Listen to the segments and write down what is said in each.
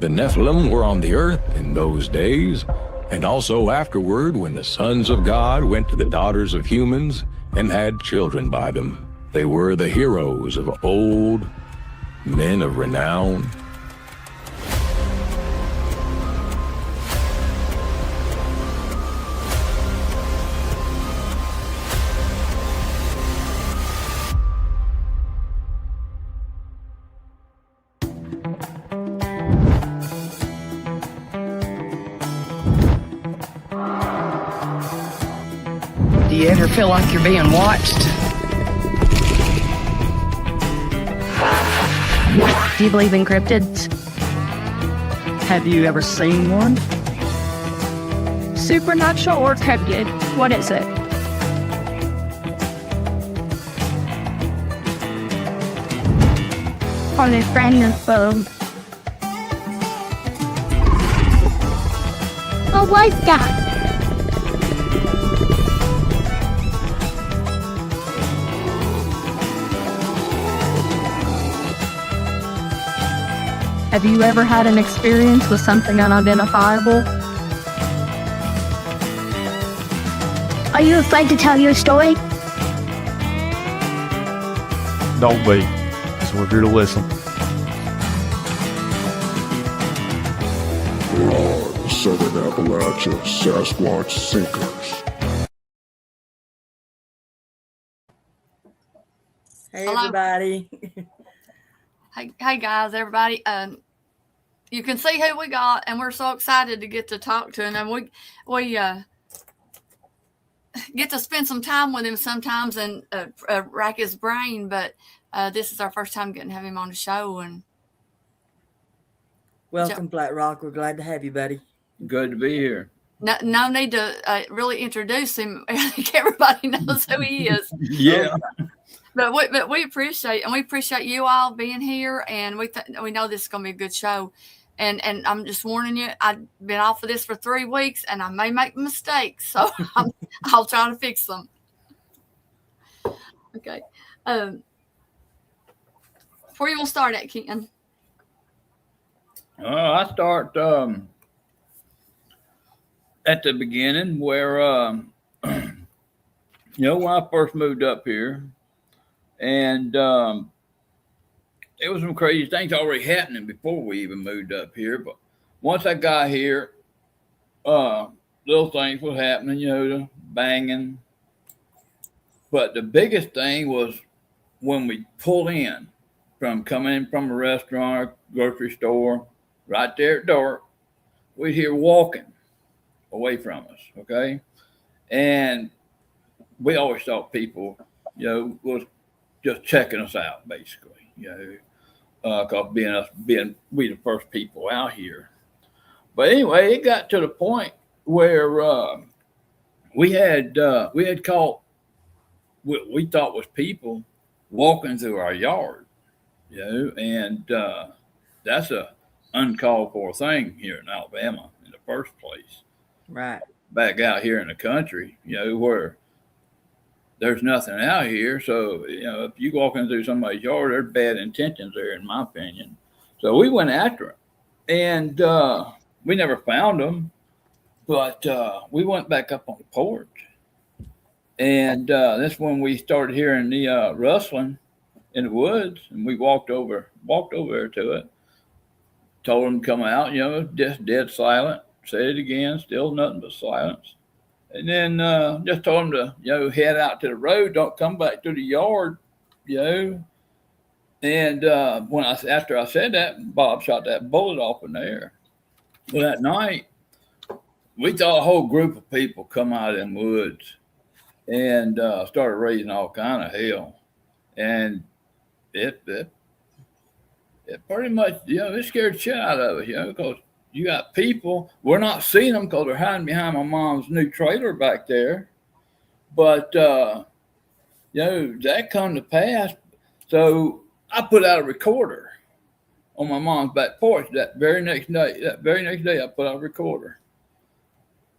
The Nephilim were on the earth in those days, and also afterward when the sons of God went to the daughters of humans and had children by them. They were the heroes of old, men of renown. Do you ever feel like you're being watched? Do you believe in cryptids? Have you ever seen one? Supernatural or cryptid? What is it? Are they friend or foe? Oh, what's that? Have you ever had an experience with something unidentifiable? Are you afraid to tell your story? Don't be. Because we're here to listen. We're all the Southern Appalachia Sasquatch Sinkers. Hey, Hello. everybody. Hey guys, everybody. You can see who we got, and we're so excited to get to talk to him. And we get to spend some time with him sometimes and rack his brain. But this is our first time getting to have him on the show. And Welcome, Flatrock. We're glad to have you, buddy. Good to be here. no need to really introduce him. I think everybody knows who he is. Yeah. But we appreciate you all being here, and we know this is going to be a good show. And I'm just warning you, I've been off of this for 3 weeks, and I may make mistakes, so I'll try to fix them. Okay. Where you want to start at, Ken? I start at the beginning where, when I first moved up here, and it was some crazy things already happening before we even moved up here. But once I got here, little things were happening, the banging. But the biggest thing was when we pulled in coming in from a restaurant or grocery store, right there at dark, we'd hear walking away from us, okay? And we always thought people, was just checking us out, basically, because being we the first people out here. But anyway, it got to the point where we had caught what we thought was people walking through our yard, and that's a uncalled for thing here in Alabama in the first place. Right. Back out here in the country, where there's nothing out here. So, if you walk through somebody's yard, there's bad intentions there, in my opinion. So we went after them, and we never found them, but we went back up on the porch. And that's when we started hearing the rustling in the woods, and we walked over there to it, told them to come out, just dead silent, said it again, still nothing but silence. And then just told them to, head out to the road, don't come back to the yard, And after I said that, Bob shot that bullet off in the air. Well, that night, we thought a whole group of people come out of them woods and started raising all kind of hell. And it pretty much, it scared the shit out of us, because you got people, we're not seeing them because they're hiding behind my mom's new trailer back there. But, that come to pass. So I put out a recorder on my mom's back porch that very next day. I put out a recorder.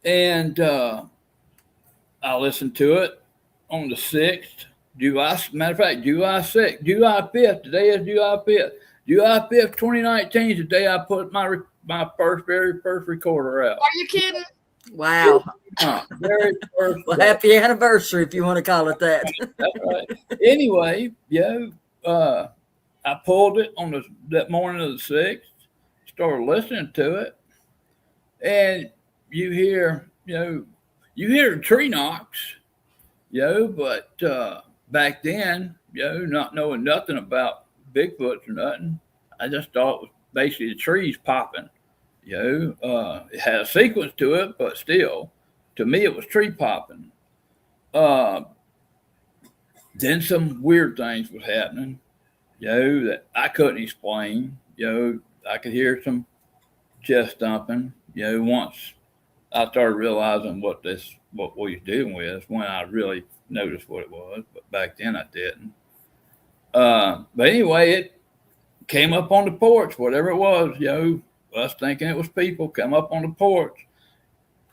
And I listened to it on the 6th, July 6th, July 5th. Today is July 5th. July 5th, 2019 is the day I put my very first recorder out. Are you kidding? Wow. Very first. Well, happy anniversary, if you want to call it that. That's right. Anyway, I pulled it on that morning of the 6th, started listening to it, and you hear the tree knocks, but back then, not knowing nothing about Bigfoots or nothing, I just thought it was basically the trees popping. It had a sequence to it, but still, to me, it was tree popping. Then some weird things was happening, that I couldn't explain. I could hear some chest thumping. Once I started realizing what we was dealing with, when I really noticed what it was. But back then I didn't. But anyway, it came up on the porch, whatever it was, us thinking it was people, come up on the porch.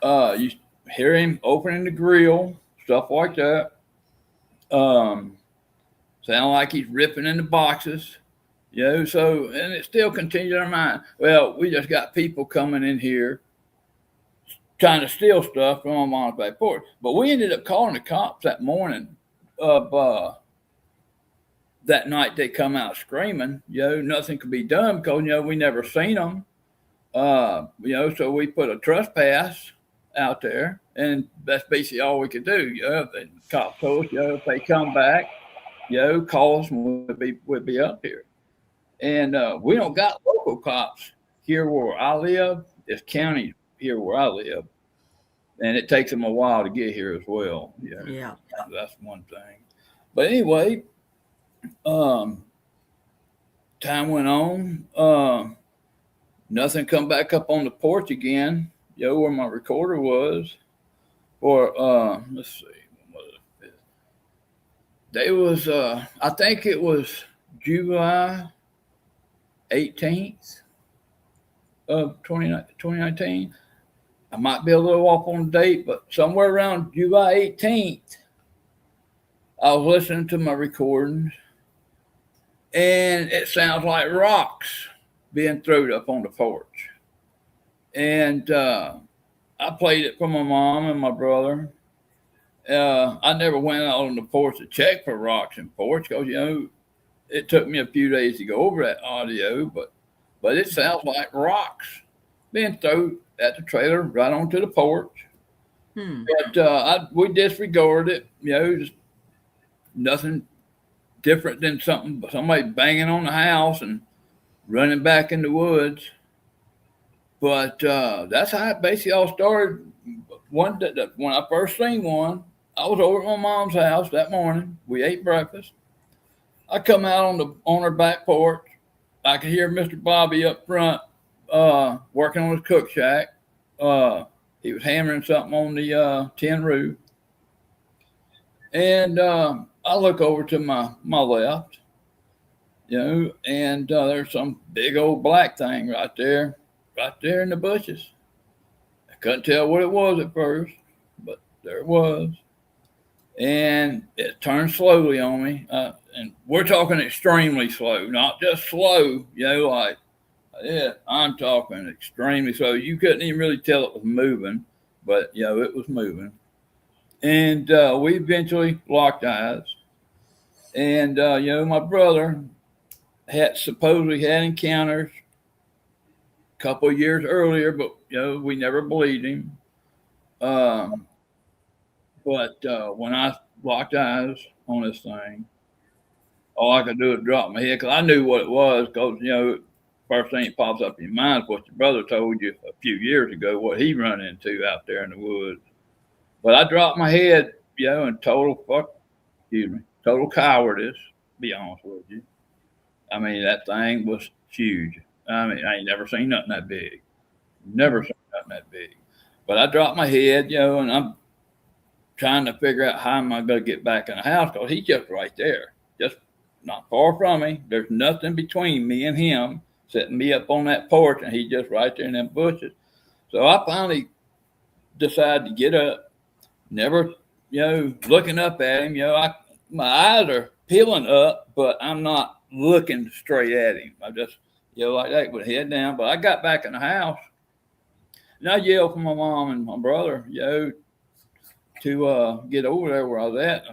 You hear him opening the grill, stuff like that. Sound like he's ripping in the boxes, so, and it still continued in our mind. Well, we just got people coming in here trying to steal stuff from my mom's back porch. But we ended up calling the cops that morning of that night. They come out screaming, nothing could be done because, we never seen them. So we put a trespass out there, and that's basically all we could do. The cops told us, if they come back, call us and we'll be up here. And we don't got local cops here where I live. It's county here where I live. And it takes them a while to get here as well. Yeah. That's one thing. But anyway, time went on. Nothing come back up on the porch again, where my recorder was. Or let's see, what was it? They was I think it was July 18th of 2019. I might be a little off on the date, but somewhere around July 18th, I was listening to my recordings, and it sounds like rocks being thrown up on the porch. And I played it for my mom and my brother. I never went out on the porch to check for rocks in porch because, it took me a few days to go over that audio, but it sounds like rocks being thrown at the trailer right onto the porch. But we disregarded it, just nothing different than somebody banging on the house and running back in the woods. But that's how it basically all started. When I first seen one, I was over at my mom's house that morning. We ate breakfast. I come out on her back porch. I could hear Mr. Bobby up front working on his cook shack. He was hammering something on the tin roof. And I look over to my left, and there's some big old black thing right there in the bushes. I couldn't tell what it was at first, but there it was. And it turned slowly on me. And we're talking extremely slow, not just slow, I'm talking extremely slow. You couldn't even really tell it was moving, but, it was moving. And we eventually locked eyes. And, my brother supposedly had encounters a couple of years earlier, but, we never believed him. But when I locked eyes on this thing, all I could do was drop my head because I knew what it was because, first thing that pops up in your mind is what your brother told you a few years ago, what he run into out there in the woods. But I dropped my head, in total cowardice, to be honest with you. I mean, that thing was huge. I mean, I ain't never seen nothing that big. Never seen nothing that big. But I dropped my head, and I'm trying to figure out how am I going to get back in the house because he's just right there, just not far from me. There's nothing between me and him, setting me up on that porch, and he's just right there in them bushes. So I finally decided to get up, never, looking up at him. My eyes are peeling up, but I'm not looking straight at him. I just, like that with head down. But I got back in the house and I yelled for my mom and my brother, to get over there where I was at.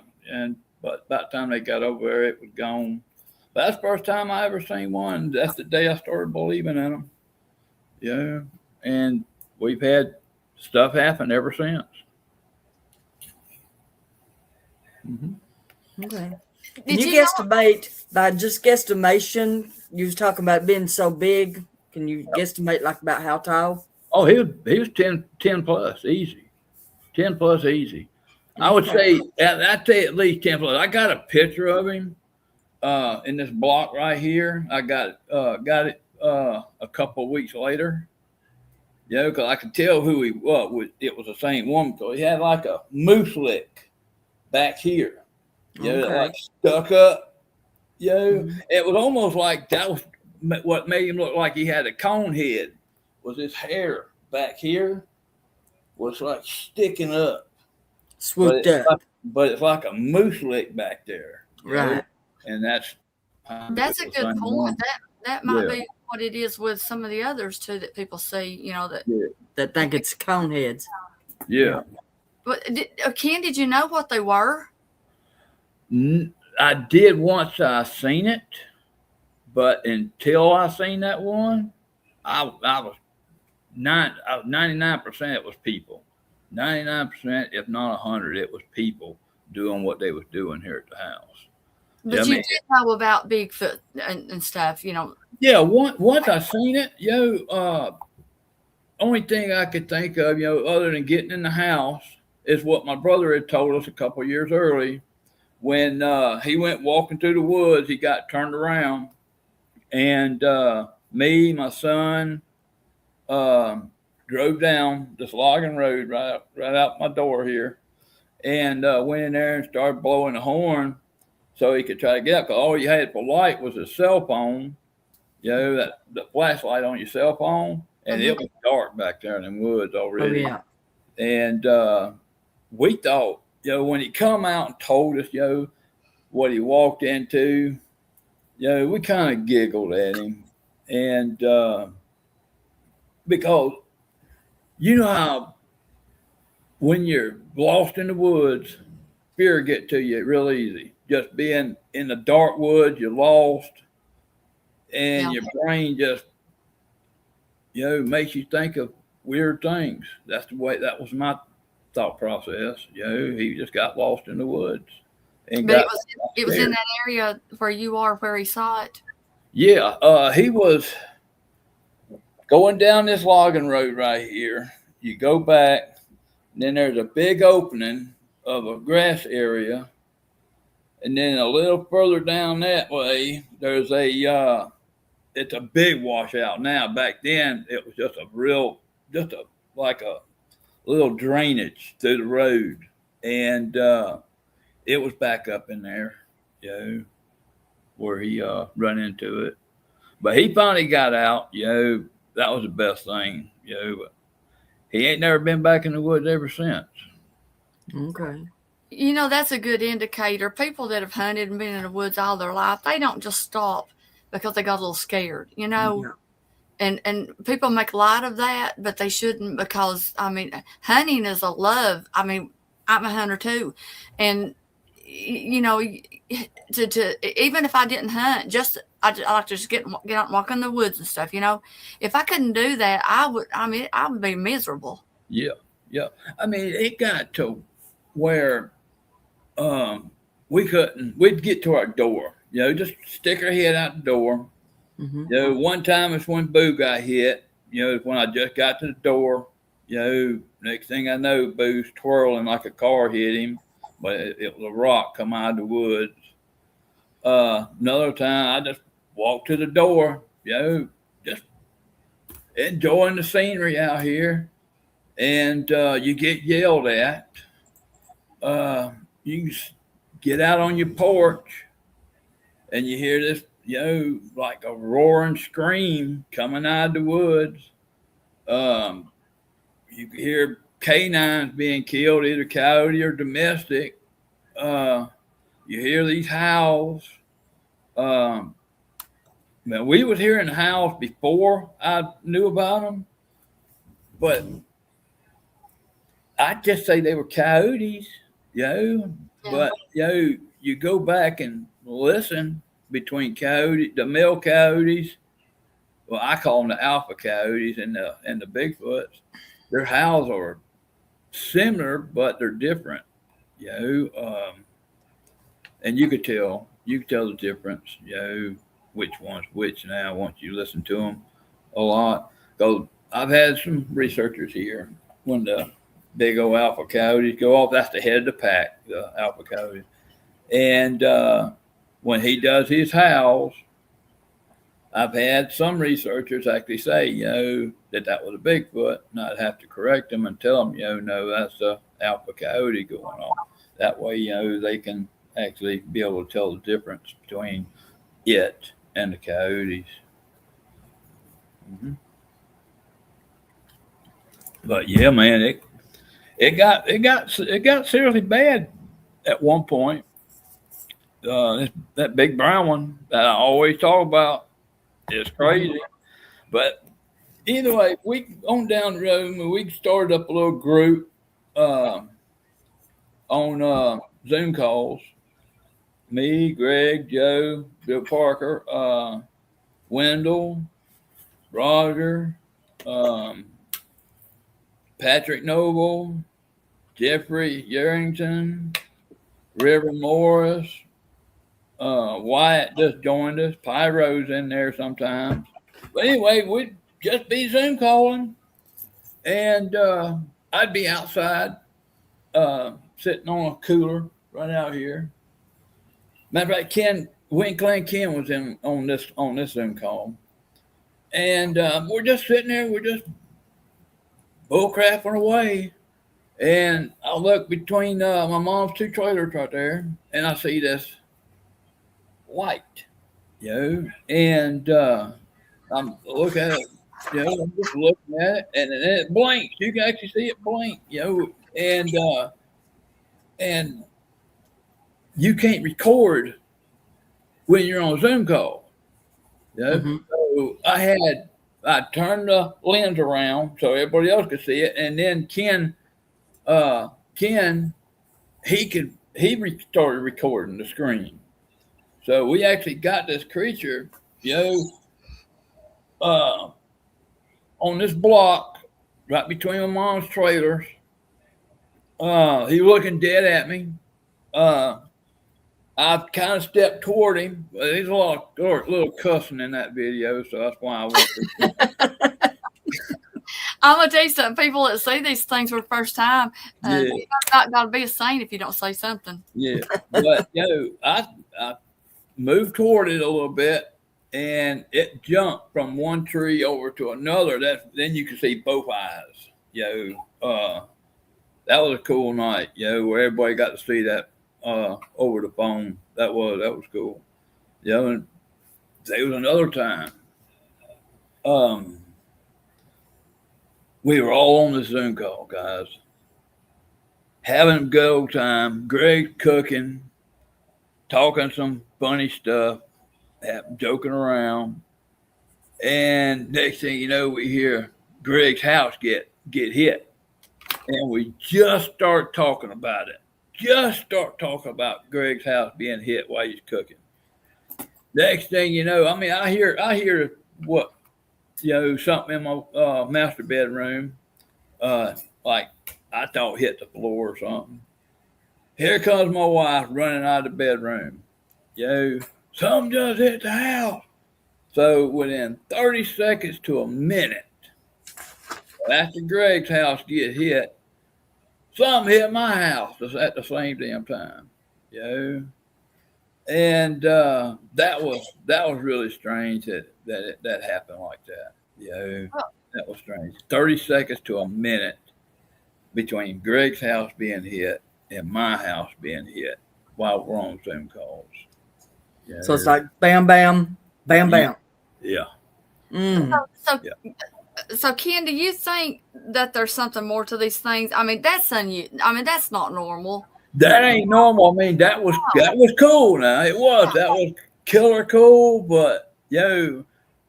But by the time they got over there, it was gone. But that's the first time I ever seen one. That's the day I started believing in them. Yeah. And we've had stuff happen ever since. Mm-hmm. Okay. Did Can you you guesstimate by just guesstimation? You was talking about being so big. Can you guesstimate like about how tall? Oh, he was 10 plus, easy. 10 plus, easy. I would say, I'd say at least 10 plus. I got a picture of him in this block right here. I got it a couple of weeks later. Because I could tell who he was. It was the same woman. So he had like a moose lick back here. Like stuck up. It was almost like that was what made him look like he had a cone head. Was his hair back here was like sticking up, Swooped up. But it's like a moose lick back there, Right? And that's a good point. That might be what it is with some of the others too that people see. That think it's cone heads. Yeah. But Ken, did you know what they were? I did once. I seen it, but until I seen that one, I was 99%. It was people. 99%, if not 100, it was people doing what they was doing here at the house. But you did know about Bigfoot and stuff, Yeah, once I seen it, only thing I could think of, other than getting in the house, is what my brother had told us a couple of years early. When he went walking through the woods, he got turned around, and me, my son, drove down this logging road right out my door here, and went in there and started blowing the horn so he could try to get up. Because all you had for light was a cell phone, the flashlight on your cell phone, and it was dark back there in the woods already. Oh, yeah. And we thought, when he come out and told us, what he walked into, we kind of giggled at him. And because how when you're lost in the woods, fear get to you real easy. Just being in the dark woods, you're lost, and your brain just, makes you think of weird things. That's the way, that was my thought process. He just got lost in the woods. But it was in that area where you are, where he saw it. Yeah, he was going down this logging road right here. You go back, and then there's a big opening of a grass area, and then a little further down that way, there's it's a big washout now. Back then, it was just like a little drainage through the road, and it was back up in there, where he run into it. But he finally got out, that was the best thing, but he ain't never been back in the woods ever since. Okay. That's a good indicator. People that have hunted and been in the woods all their life, they don't just stop because they got a little scared, Yeah. And people make light of that, but they shouldn't, because hunting is a love. I'm a hunter too, and to even if I didn't hunt, I like to just get out and walk in the woods and stuff. If I couldn't do that, I would be miserable. Yeah. It got to where we'd get to our door, just stick our head out the door. Mm-hmm. One time it's when Boo got hit, when I just got to the door, next thing I know, Boo's twirling like a car hit him, but it was a rock come out of the woods. Another time I just walked to the door, just enjoying the scenery out here, and you get yelled at. You get out on your porch, and you hear this, like a roaring scream coming out of the woods. You hear canines being killed, either coyote or domestic. You hear these howls. Man, we was here in the house before I knew about them, but I'd just say they were coyotes, Yeah. But you go back and listen between the male coyotes. Well, I call them the alpha coyotes and the Bigfoots. Their howls are similar, but they're different, and you could tell the difference, which one's which now once you listen to them a lot. So I've had some researchers here when the big old alpha coyotes go off. That's the head of the pack, the alpha coyote. And when he does his howls, I've had some researchers actually say, that was a Bigfoot, and I'd have to correct them and tell them, no, that's the alpha coyote going on. That way, they can actually be able to tell the difference between it and the coyotes. Mm-hmm. But yeah, man, it got seriously bad at one point. That big brown one that I always talk about is crazy. But either way, we on down the road and we started up a little group on Zoom calls. Me, Greg, Joe, Bill Parker, Wendell, Roger, Patrick Noble, Jeffrey Yarrington, River Morris, Wyatt just joined us. Pyro's in there sometimes. But anyway, we'd just be Zoom calling, and I'd be outside sitting on a cooler right out here. Matter of fact, Winkler Ken was in on this Zoom call, and we're just sitting there. We're just bullcrapping away, and I look between my mom's two trailers right there, and I see this light, and I'm looking at it, I'm just looking at it, and then it blinks. You can actually see it blink, and you can't record when you're on a Zoom call. Mm-hmm. So I turned the lens around so everybody else could see it, and then Ken started recording the screen. So we actually got this creature, on this block right between my mom's trailers. He was looking dead at me. I kind of stepped toward him. There's a little cussing in that video, so that's why I went. I'm gonna tell you something. People that see these things for the first time, you're not gotta be a saint if you don't say something. Yeah, but I moved toward it a little bit, and it jumped from one tree over to another. Then you can see both eyes. That was a cool night. Where everybody got to see that over the phone. That was cool. And there was another time. We were all on the Zoom call, guys, having a good old time. Greg cooking, talking some funny stuff, joking around, and next thing you know, we hear Greg's house get hit, and we just start talking about it. Just start talking about Greg's house being hit while he's cooking. Next thing you know, I hear what, something in my master bedroom, like I thought hit the floor or something. Here comes my wife running out of the bedroom. Something just hit the house. So within 30 seconds to a minute, after Greg's house get hit, something hit my house at the same damn time. And that was really strange that happened like that. That was strange. 30 seconds to a minute between Greg's house being hit and my house being hit while we're on Zoom calls. So it's like bam, bam, bam, bam. Yeah. So Ken, do you think that there's something more to these things? That's that's not normal. That ain't normal. That was cool. Now it was. That was killer cool. But Yo,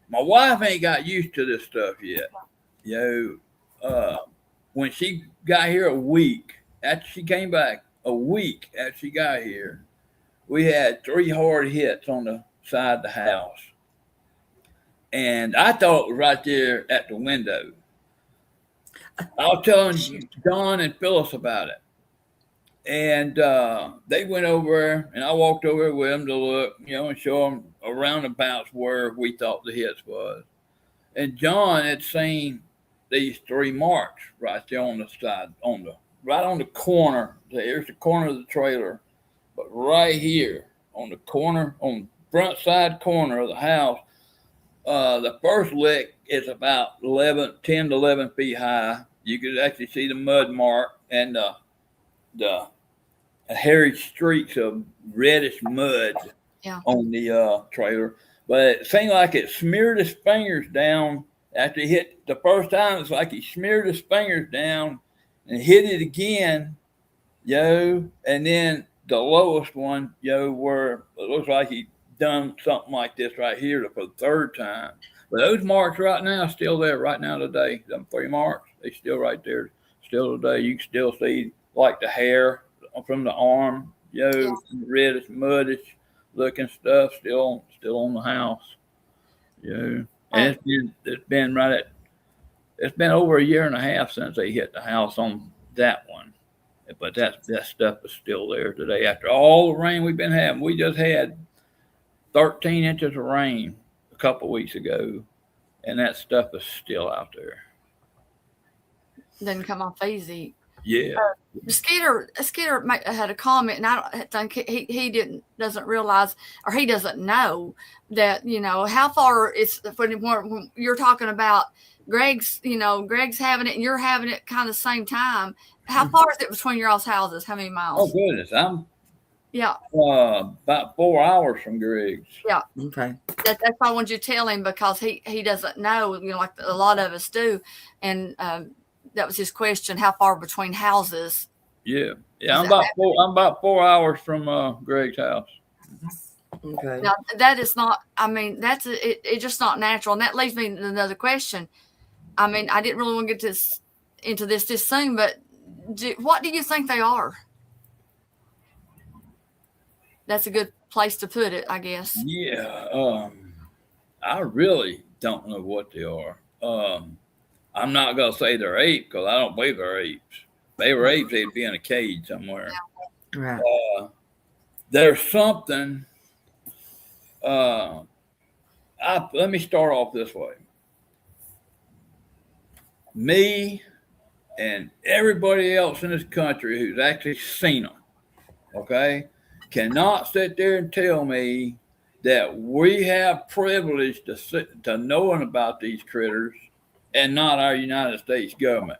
my wife ain't got used to this stuff yet. Yo, when she got here a week after she came back, a week after she got here, we had 3 hard hits on the side of the house. And I thought it was right there at the window. I was telling John and Phyllis about it. And they went over, and I walked over with them to look, and show them around about where we thought the hits was. And John had seen these 3 marks right there on the side, right on the corner. There's the corner of the trailer, but right here on the corner, on the front side corner of the house, the first lick is about 10 to 11 feet high. You could actually see the mud mark and the hairy streaks of reddish mud on the trailer. But it seemed like it smeared his fingers down after he hit the first time. It's like he smeared his fingers down and hit it again, and then the lowest one, where it looks like he done something like this right here for the 3rd time. But those marks right now are still there right now today. Them 3 marks, they still right there still today. You can still see like the hair from the arm, reddish, muddish looking stuff still on the house. And it's been over a year and a half since they hit the house on that one. But that stuff is still there today. After all the rain we've been having, we just had 13 inches of rain a couple weeks ago, and that stuff is still out there. Didn't come off easy. Yeah. Skeeter had a comment, and I don't think he doesn't realize, or he doesn't know that, how far it's when you're talking about Greg's having it and you're having it kind of the same time. How far is it between your all's houses? How many miles? Oh goodness, I'm Yeah. About 4 hours from Greg's. Yeah. Okay. That's why I wanted you to tell him, because he doesn't know, like a lot of us do. And that was his question, how far between houses? Yeah. I'm about 4 hours from Greg's house. Okay. Now, that is not, it's just not natural. And that leads me to another question. I didn't really want to get into this soon, but what do you think they are? That's a good place to put it, I guess. Yeah. I really don't know what they are. I'm not going to say they're apes, because I don't believe they're apes. If they were apes, they'd be in a cage somewhere. Right. There's something. Let me start off this way. Me and everybody else in this country who's actually seen them, okay, cannot sit there and tell me that we have privilege to knowing about these critters and not our United States government.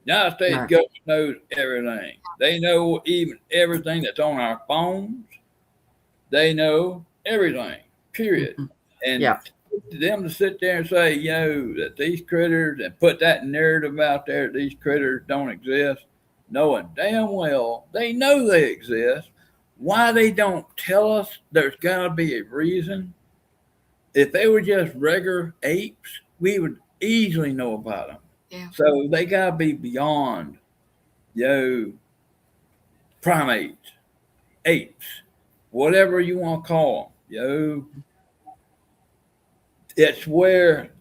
United States government knows everything. They know even everything that's on our phones. They know everything, period. And them to sit there and say, that these critters, and put that narrative out there that these critters don't exist, knowing damn well they know they exist. Why they don't tell us, there's got to be a reason. If they were just regular apes, we would easily know about them. Yeah. So they got to be beyond, primates, apes, whatever you want to call them, It's where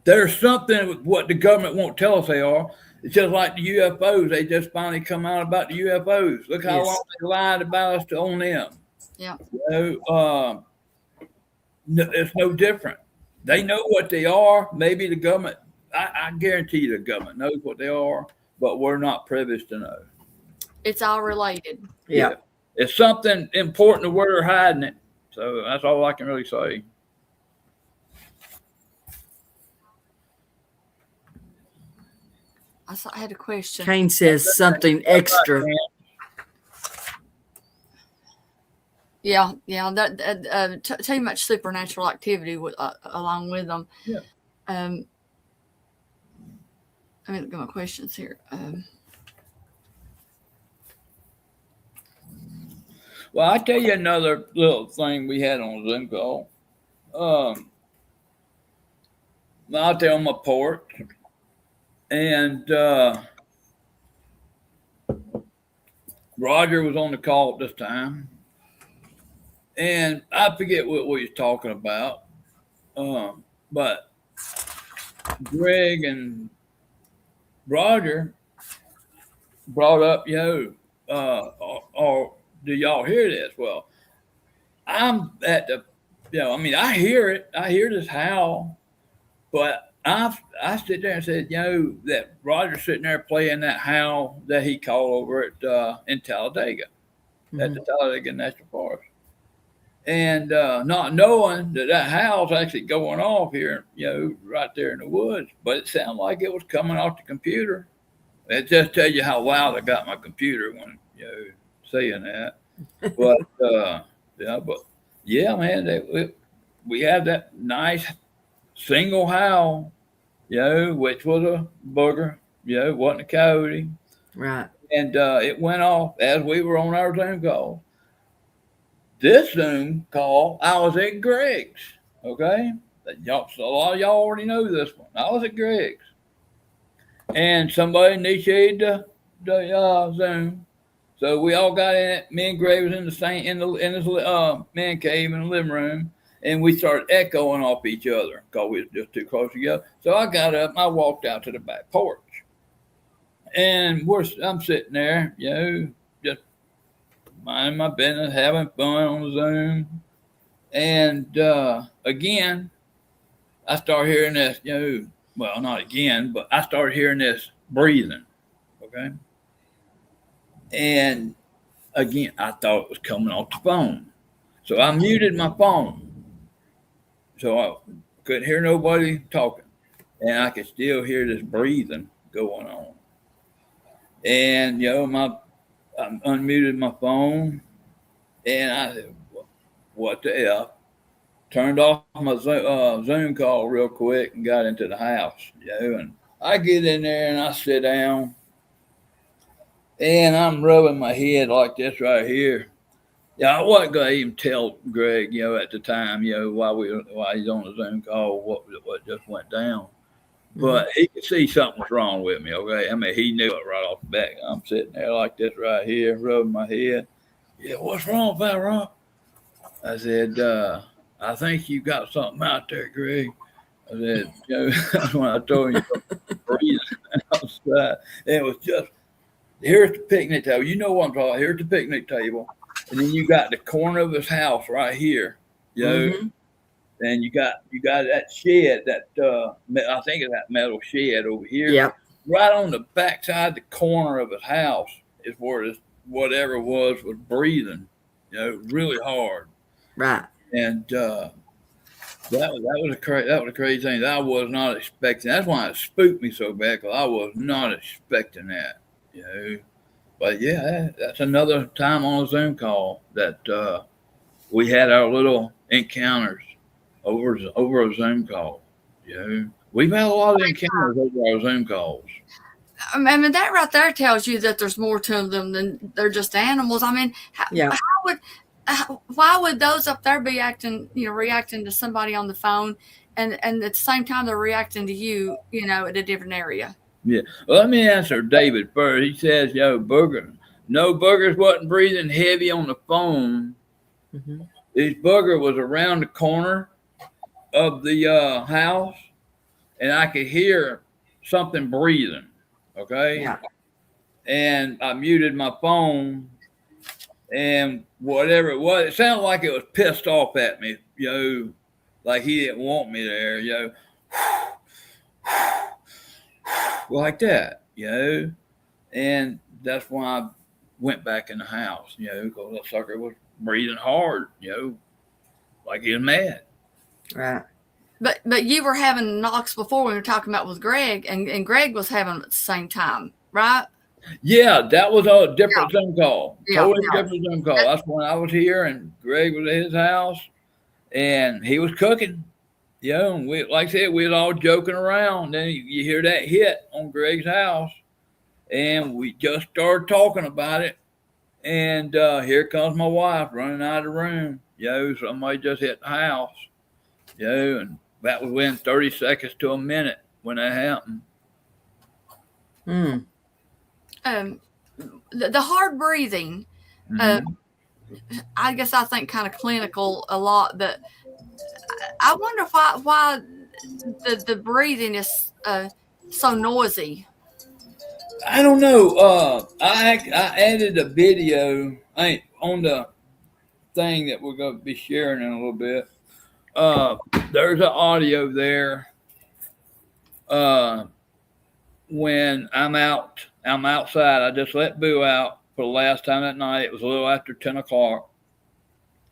there's something with what the government won't tell us they are. It's just like the UFOs. They just finally come out about the UFOs. Look how long they lied about us on them. Yeah. It's no different. They know what they are. Maybe the government, I guarantee you the government knows what they are, but we're not privileged to know. It's all related. Yeah. It's something important to where they're hiding it. So that's all I can really say. I had a question. Kane says something extra. Yeah. That too much supernatural activity along with them. Yeah. Let me look at my questions here. Well, I'll tell you another little thing we had on Zoom call. out there on my porch, and Roger was on the call at this time, and I forget what we was talking about, but Greg and Roger brought up, or do y'all hear this? Well, I'm at the, I mean, I hear it. I hear this howl, but I sit there and said, that Roger's sitting there playing that howl that he called over at in Talladega, at the Talladega National Forest, and not knowing that howl's actually going off here, right there in the woods, but it sounded like it was coming off the computer. It just tells you how loud I got my computer when saying that. But man, we had that nice single howl, which was a booger, wasn't a coyote, Right. and it went off as we were on our Zoom call. This Zoom call, I was at Greg's. Okay, so a lot of y'all already know this one. I was at Greg's. And somebody initiated the Zoom, so we all got in it. Me and Gray was in his man cave in the living room, and we started echoing off each other because we was just too close together. So I got up and I walked out to the back porch, and I'm sitting there, just minding my business, having fun on the Zoom, and again, I start hearing this, well, not again, but I started hearing this breathing, okay? And again, I thought it was coming off the phone. So I muted my phone. So I couldn't hear nobody talking. And I could still hear this breathing going on. And, I unmuted my phone, and I said, what the F? Turned off my Zoom call real quick and got into the house, and I get in there and I sit down and I'm rubbing my head like this right here. I wasn't going to even tell Greg, at the time, while he's on the Zoom call, what just went down. But he could see something was wrong with me, okay? I mean, he knew it right off the bat. I'm sitting there like this right here, rubbing my head. Yeah, what's wrong, Flatrock? I said, I think you got something out there, Greg. I said, that's when I told you breathing outside. And it was just, here's the picnic table. You know what I'm talking about. Here's the picnic table. And then you got the corner of his house right here, and you got that shed, that I think it's that metal shed over here. Yep. Right on the backside, the corner of his house is where this whatever was breathing, really hard. Right. And that was a crazy thing that I was not expecting. That's why it spooked me so bad, because I was not expecting that, But yeah, that's another time on a Zoom call that we had our little encounters over a Zoom call. We've had a lot of encounters over our Zoom calls. I mean, that right there tells you that there's more to them than they're just animals. I mean, why would those up there be reacting to somebody on the phone, and at the same time they're reacting to you, at a different area? Yeah. Well, let me answer David first. He says, boogers wasn't breathing heavy on the phone. This booger was around the corner of the house, and I could hear something breathing. Okay. Yeah. And I muted my phone, and whatever it was, it sounded like it was pissed off at me, like he didn't want me there, like that, and that's when I went back in the house, because that sucker was breathing hard, like he was mad. Right. But you were having knocks before we were talking about with Greg, and Greg was having them at the same time, right? Yeah, that was a different Zoom call. Yeah, Totally different Zoom call. That's when I was here and Greg was at his house and he was cooking. And we, like I said, we was all joking around. Then you hear that hit on Greg's house, and we just started talking about it. And here comes my wife running out of the room. Somebody just hit the house. And that was within 30 seconds to a minute when that happened. Hmm. The hard breathing, Mhm. I guess I think kind of clinical a lot, but I wonder why the breathing is so noisy. I don't know. I added a video on the thing that we're going to be sharing in a little bit. There's an audio there. When I'm outside. I just let Boo out for the last time that night. It was a little after 10 o'clock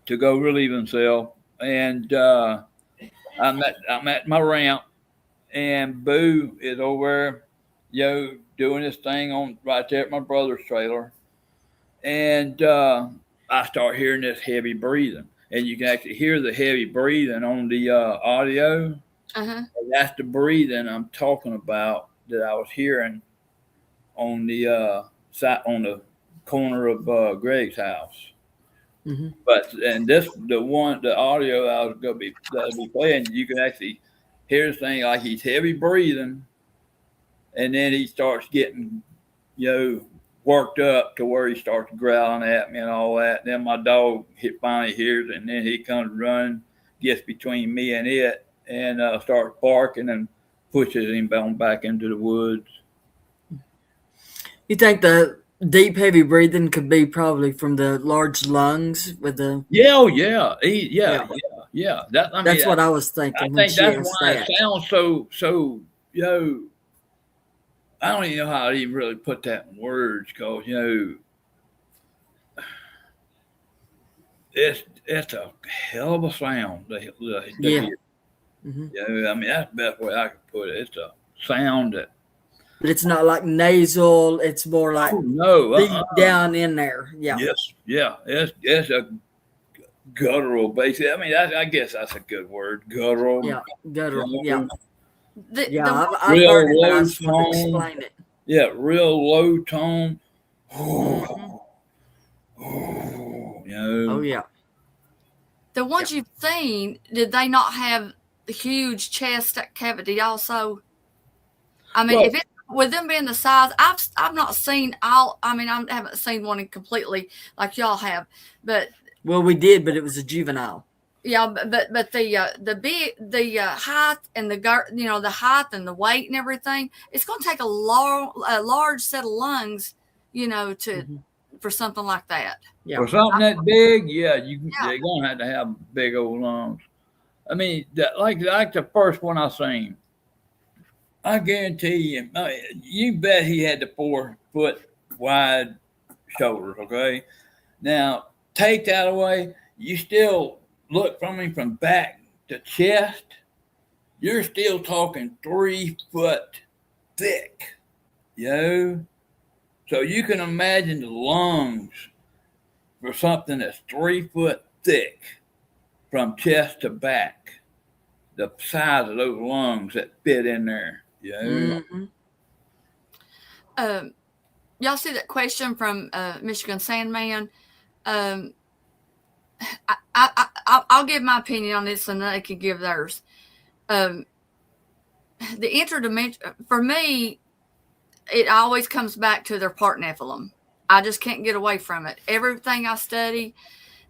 to go relieve himself, and I'm at my ramp, and Boo is over, doing his thing on right there at my brother's trailer, and I start hearing this heavy breathing, and you can actually hear the heavy breathing on the audio. Uh-huh. That's the breathing I'm talking about that I was hearing on the side on the corner of Greg's house. Mm-hmm. But and the audio I was gonna be playing, you can actually hear this thing like he's heavy breathing, and then he starts getting, worked up to where he starts growling at me and all that. And then my dog finally hears it, and then he comes running, gets between me and it, and starts barking and pushes him back into the woods. You think the deep, heavy breathing could be probably from the large lungs with the? Yeah, oh yeah, yeah. That's what I was thinking. I when think she that's asked why that. it sounds so. I don't even know how to even really put that in words, because it's a hell of a sound. Yeah. Mm-hmm. I mean, that's the best way I could put it. It's a sound that. But it's not like nasal. It's more like No, deep down in there. Yeah. Yes, yeah. It's a guttural, basically. I mean, I guess that's a good word, guttural. Yeah. Guttural. You Yeah. know, Yeah. I've real heard it, but I low just want to tone. explain it. Yeah, real low tone. Mm-hmm. Oh yeah. The ones you've seen, did they not have the huge chest cavity also? I mean, Well, if it with them being the size, I've not seen all. I mean, I haven't seen one completely like y'all have, but Well, we did, but it was a juvenile. yeah, but the height and the height and the weight and everything, it's going to take a large set of lungs, for something like that. Yeah. for something that big, you're gonna have to have big old lungs. I mean, like the first one I seen, I guarantee you, you bet he had the 4-foot wide shoulders. Okay, now take that away, you still look from him from back to chest. You're still talking 3 foot thick, So you can imagine the lungs for something that's 3 foot thick from chest to back, the size of those lungs that fit in there. Mm-hmm. Y'all see that question from Michigan Sandman? I'll give my opinion on this, and they can give theirs. The interdimension, for me, it always comes back to their part Nephilim. I just can't get away from it. Everything I study,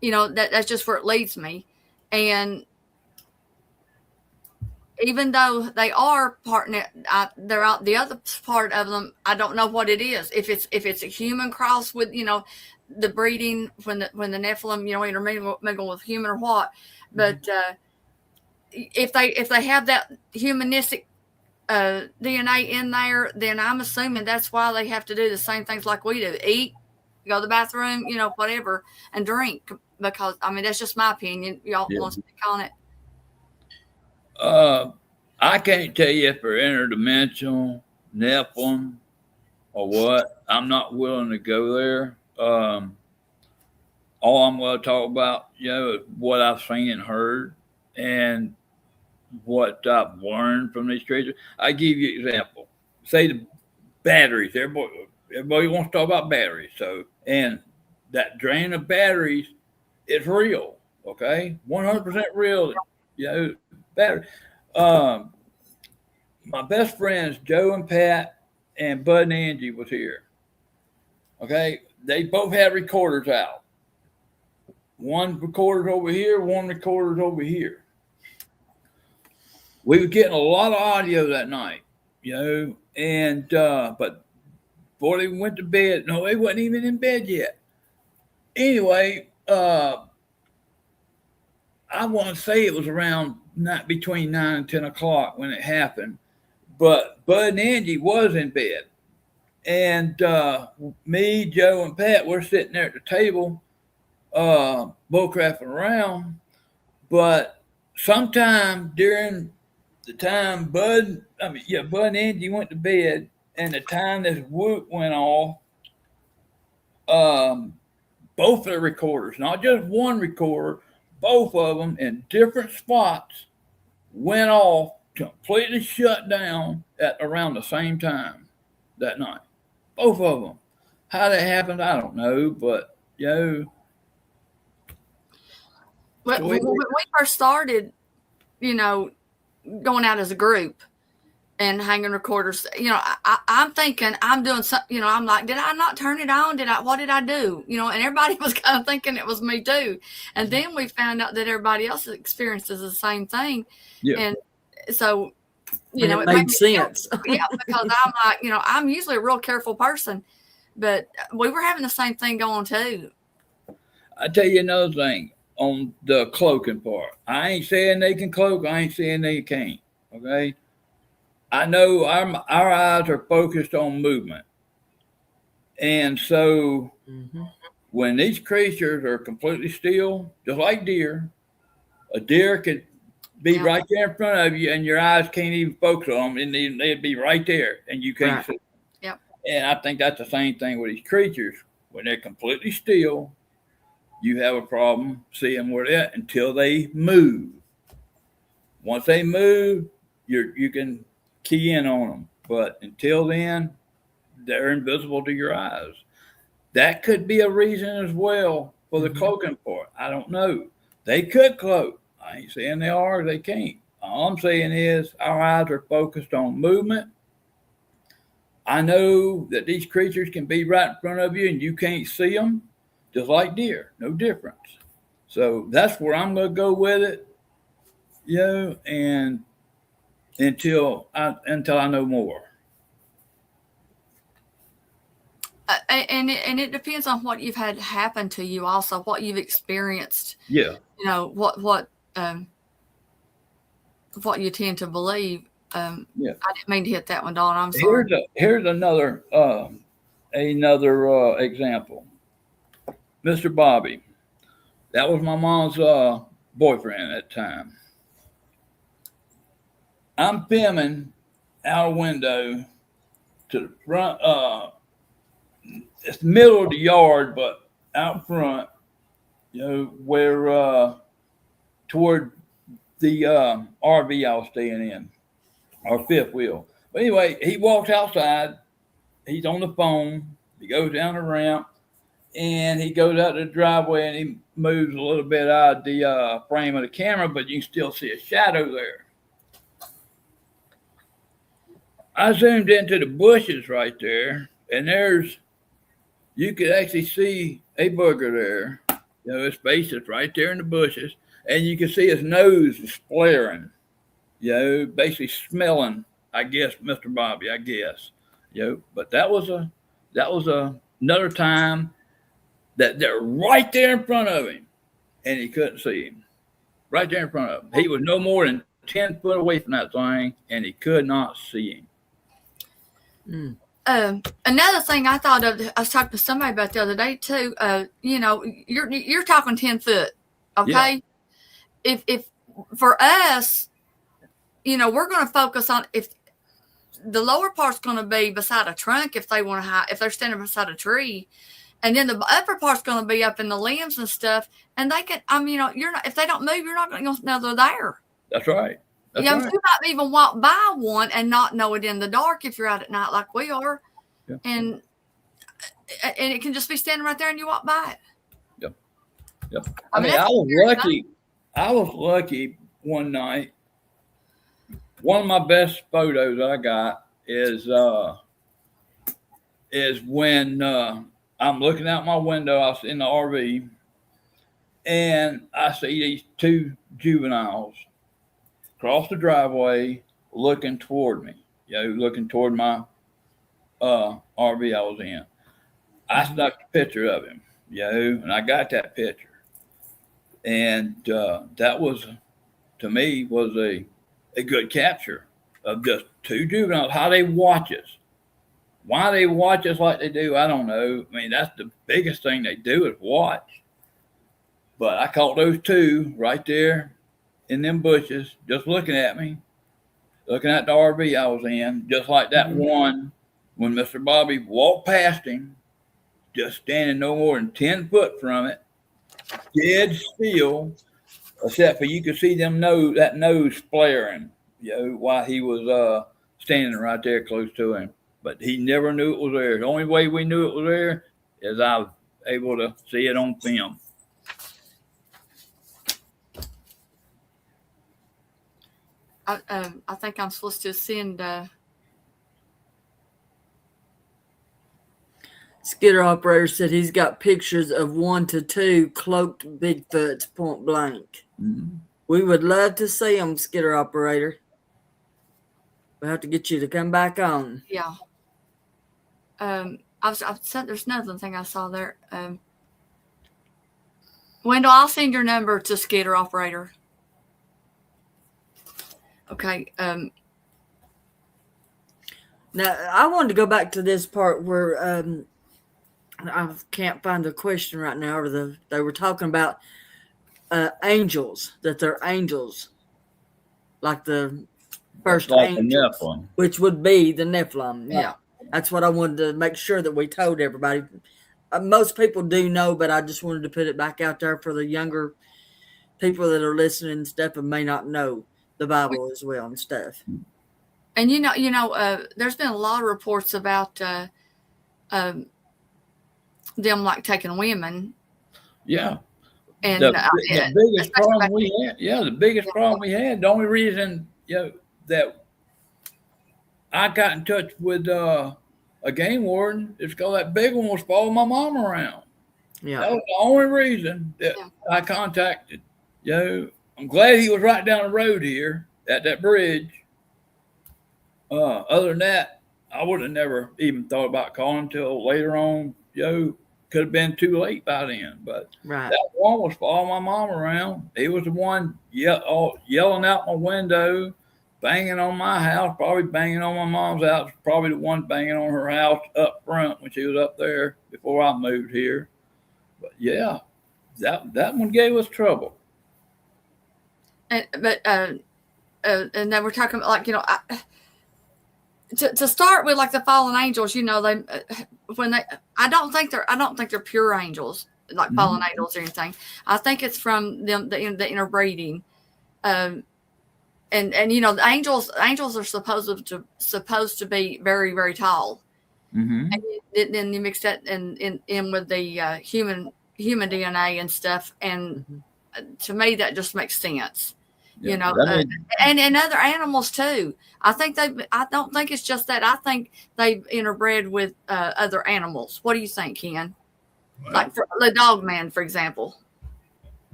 that's just where it leads me. And even though they are they're out. The other part of them, I don't know what it is. If it's a human cross with the breeding when the Nephilim intermingle with human or what, but if they have that humanistic DNA in there, then I'm assuming that's why they have to do the same things like we do: eat, go to the bathroom, whatever, and drink. Because I mean, that's just my opinion. Y'all want to speak on it? I can't tell you if they're interdimensional, Nephilim, or what. I'm not willing to go there. All I'm going to talk about, is what I've seen and heard, and what I've learned from these creatures. I give you an example. Say the batteries. Everybody wants to talk about batteries. So, and that drain of batteries is real. Okay, 100% real. Battery. um, my best friends Joe and Pat and Bud and Angie was here. Okay, they both had recorders out. One recorder's over here, one recorder's over here. We were getting a lot of audio that night, and but before they went to bed, no, they wasn't even in bed yet. Anyway, I want to say it was around between 9 and 10 o'clock when it happened, but Bud and Angie was in bed. And me, Joe, and Pat, we're sitting there at the table, bullcrapping around. But sometime during the time Bud and Angie went to bed, and the time this whoop went off, both of the recorders, not just one recorder, both of them in different spots, went off, completely shut down at around the same time that night. Both of them. How that happened, I don't know, but When we first started, going out as a group and hanging recorders, I'm thinking I'm doing something, I'm like, did I not turn it on? What did I do? And everybody was kind of thinking it was me too. And then we found out that everybody else experiences the same thing. Yeah. And so, it made sense. Yeah, because I'm like, I'm usually a real careful person, but we were having the same thing going too. I tell you another thing on the cloaking part. I ain't saying they can cloak. I ain't saying they can't. Okay. I know our eyes are focused on movement. And so when these creatures are completely still, just like deer, a deer could be right there in front of you and your eyes can't even focus on them, and they'd be right there and you can't see them. Yep. And I think that's the same thing with these creatures. When they're completely still, you have a problem seeing where they're at until they move. Once they move, you can key in on them. But until then, they're invisible to your eyes. That could be a reason as well for the cloaking part. I don't know. They could cloak. I ain't saying they are or they can't. All I'm saying is our eyes are focused on movement. I know that these creatures can be right in front of you and you can't see them, just like deer. No difference. So that's where I'm going to go with it, and until I know more. And it depends on what you've had happen to you, also what you've experienced. Yeah. What you tend to believe. Yeah. I didn't mean to hit that one, Dawn. I'm sorry. Here's another example. Mr. Bobby, that was my mom's boyfriend at the time. I'm filming out a window to the front. It's the middle of the yard, but out front, where toward the RV I was staying in, our fifth wheel. But anyway, he walks outside. He's on the phone. He goes down the ramp, and he goes out the driveway, and he moves a little bit out of the frame of the camera, but you can still see a shadow there. I zoomed into the bushes right there, and you could actually see a booger there. His face is right there in the bushes, and you can see his nose is flaring, basically smelling, I guess, Mr. Bobby, I guess. But that was another time that they're right there in front of him, and he couldn't see him. Right there in front of him. He was no more than 10 foot away from that thing, and he could not see him. Another thing I thought of, I was talking to somebody about the other day too. You're talking 10 foot, okay? Yeah. If for us, we're going to focus on if the lower part's going to be beside a trunk if they're standing beside a tree, and then the upper part's going to be up in the limbs and stuff. And they can, you're not, if they don't move, you're not going to know they're there. That's right. You might even walk by one and not know it in the dark if you're out at night like we are. Yeah. And it can just be standing right there and you walk by it. Yep. I was lucky one night one of my best photos I got is when I'm looking out my window. I was in the RV, and I see these two juveniles cross the driveway, looking toward me. Looking toward my RV I was in. I snuck a picture of him. And I got that picture, and that was, to me, was a good capture of just two juveniles. How they watch us. Why they watch us like they do, I don't know. I mean, that's the biggest thing they do is watch. But I caught those two right there in them bushes, just looking at me, looking at the RV I was in, just like that one when Mr. Bobby walked past him, just standing no more than 10 foot from it, dead still, except for you could see that nose flaring, while he was standing right there close to him. But he never knew it was there. The only way we knew it was there is I was able to see it on film. I think I'm supposed to send. Skidder operator said he's got pictures of 1 to 2 cloaked Bigfoots point blank. Mm-hmm. We would love to see them, Skidder operator. We'll have to get you to come back on. Yeah. I've said there's another thing I saw there. Wendell, I'll send your number to Skidder operator. Okay. Now I wanted to go back to this part where I can't find the question right now. Or they were talking about angels, that they're angels, like the first like angels, the Nephilim. which would be the Nephilim. Yeah, that's what I wanted to make sure that we told everybody. Most people do know, but I just wanted to put it back out there for the younger people that are listening and stuff and may not know the Bible as well and stuff. And there's been a lot of reports about them like taking women. Yeah. And the biggest problem we had, the biggest problem we had, the only reason that I got in touch with a game warden is because that big one was following my mom around. Yeah, that was the only reason that I contacted. I'm glad he was right down the road here at that bridge. Other than that, I would have never even thought about calling until later on. Could have been too late by then. But that one was following my mom around. He was the one yelling out my window, banging on my house, probably banging on my mom's house, probably the one banging on her house up front when she was up there before I moved here. But that one gave us trouble. And then we're talking about to start with, like the fallen angels. I don't think they're pure angels, like fallen angels or anything. I think it's from them the interbreeding. And the angels are supposed to be very, very tall. Mm-hmm. And then you mix that in with the human DNA and stuff, and to me that just makes sense. And other animals too. I don't think it's just that. I think they've interbred with other animals. What do you think, Ken? Well, like for the dog man, for example.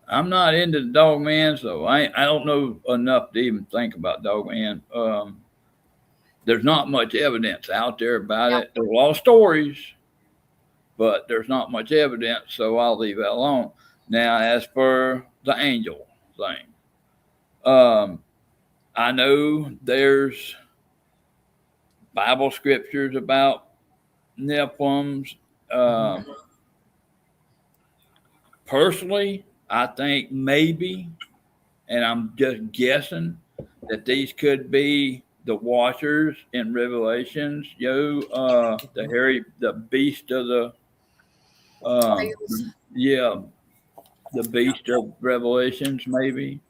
I'm not into the dog man, so I don't know enough to even think about dog man. There's not much evidence out there about it. There's a lot of stories, but there's not much evidence, so I'll leave that alone. Now, as for the angel thing, I know there's Bible scriptures about Nephilims. Personally, I think maybe, and I'm just guessing, that these could be the watchers in Revelations. The beast of the the beast of Revelations, maybe.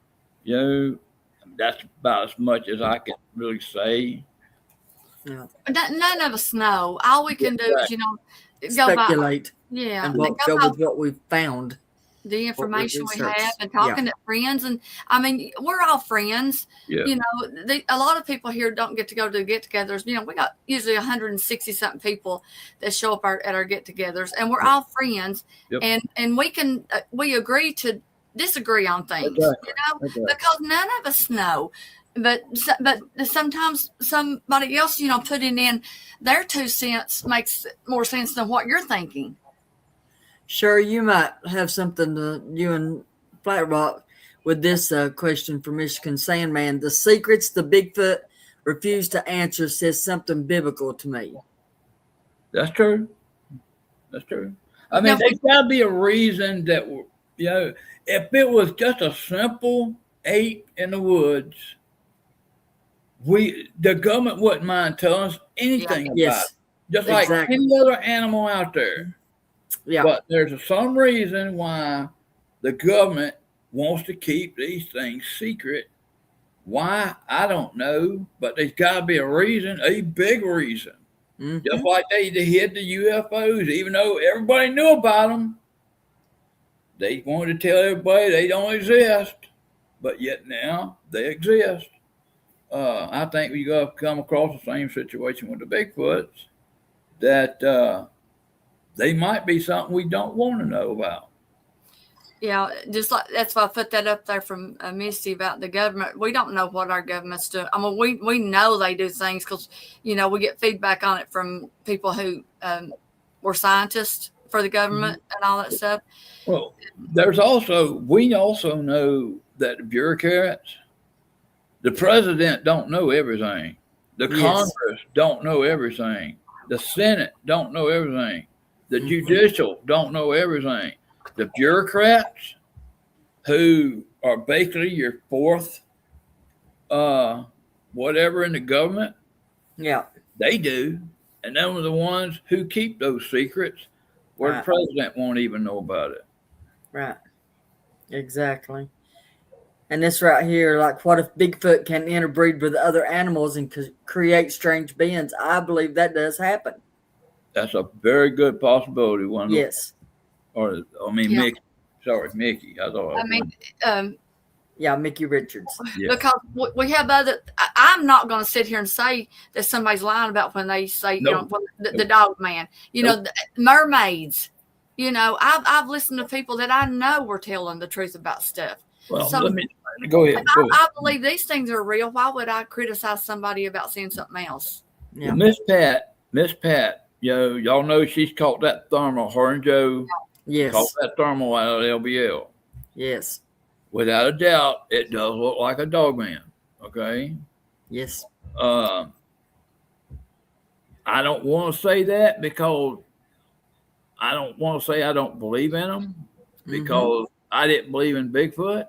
That's about as much as I can really say. Yeah. None of us know. All we can do is, speculate. Go and go with what we've found. the information we research. have and talking to friends. And I mean, we're all friends. Yeah. You know, a lot of people here don't get to go to get-togethers. You know, we got usually 160 something people that show up at our get-togethers, and we're all friends. Yep. And we agree to disagree on things. Exactly. You know, Exactly. because none of us know. But sometimes somebody else, you know, putting in their 2 cents makes more sense than what you're thinking. Sure, you might have something to you and Flatrock with this question from Michigan Sandman. The secrets the Bigfoot refused to answer says something biblical to me. That's true. That's true. I mean, there's got to be a reason that, you know, if it was just a simple ape in the woods, the government wouldn't mind telling us anything about it. Just like any other animal out there. Yeah. But there's some reason why the government wants to keep these things secret. Why? I don't know. But there's got to be a reason, a big reason. Mm-hmm. Just like they hid the UFOs, even though everybody knew about them. They wanted to tell everybody they don't exist. But yet now they exist. I think we got to come across the same situation with the Bigfoots, that they might be something we don't want to know about. Yeah, just like that's why I put that up there from Misty about the government. We don't know what our government's doing. I mean, we know they do things because, you know, we get feedback on it from people who were scientists for the government and all that stuff. Well, we also know that the bureaucrats, the president don't know everything. The Congress don't know everything. The Senate don't know everything. The judicial don't know everything. The bureaucrats, who are basically your fourth whatever in the government, they do. And them are the ones who keep those secrets where the president won't even know about it. Right. Exactly. And this right here, like, what if Bigfoot can interbreed with other animals and create strange beings? I believe that does happen. That's a very good possibility. Yes. Mickey. Sorry, Mickey. Mickey Richards. Yeah. Because we have other. I'm not going to sit here and say that somebody's lying about when they say, you know, the dog man. You know, the mermaids. You know, I've listened to people that I know were telling the truth about stuff. Well, so, go ahead. I believe these things are real. Why would I criticize somebody about seeing something else? Yeah. Miss Pat, y'all know she's caught that thermal. Her and Joe caught that thermal out of LBL. Yes. Without a doubt, it does look like a dog man. Okay. Yes. I don't want to say that because I don't want to say I don't believe in them, because I didn't believe in Bigfoot,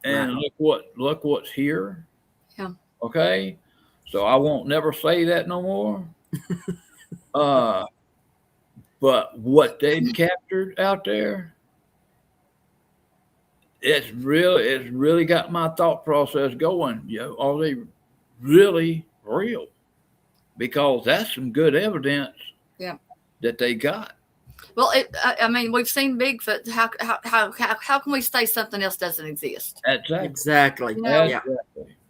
and look what's here. Yeah. Okay. So I won't never say that no more. But what they've captured out there, it's really got my thought process going. Are they really real? Because that's some good evidence. That they got. Well, I mean, we've seen Bigfoot. How can we say something else doesn't exist? Exactly. You know,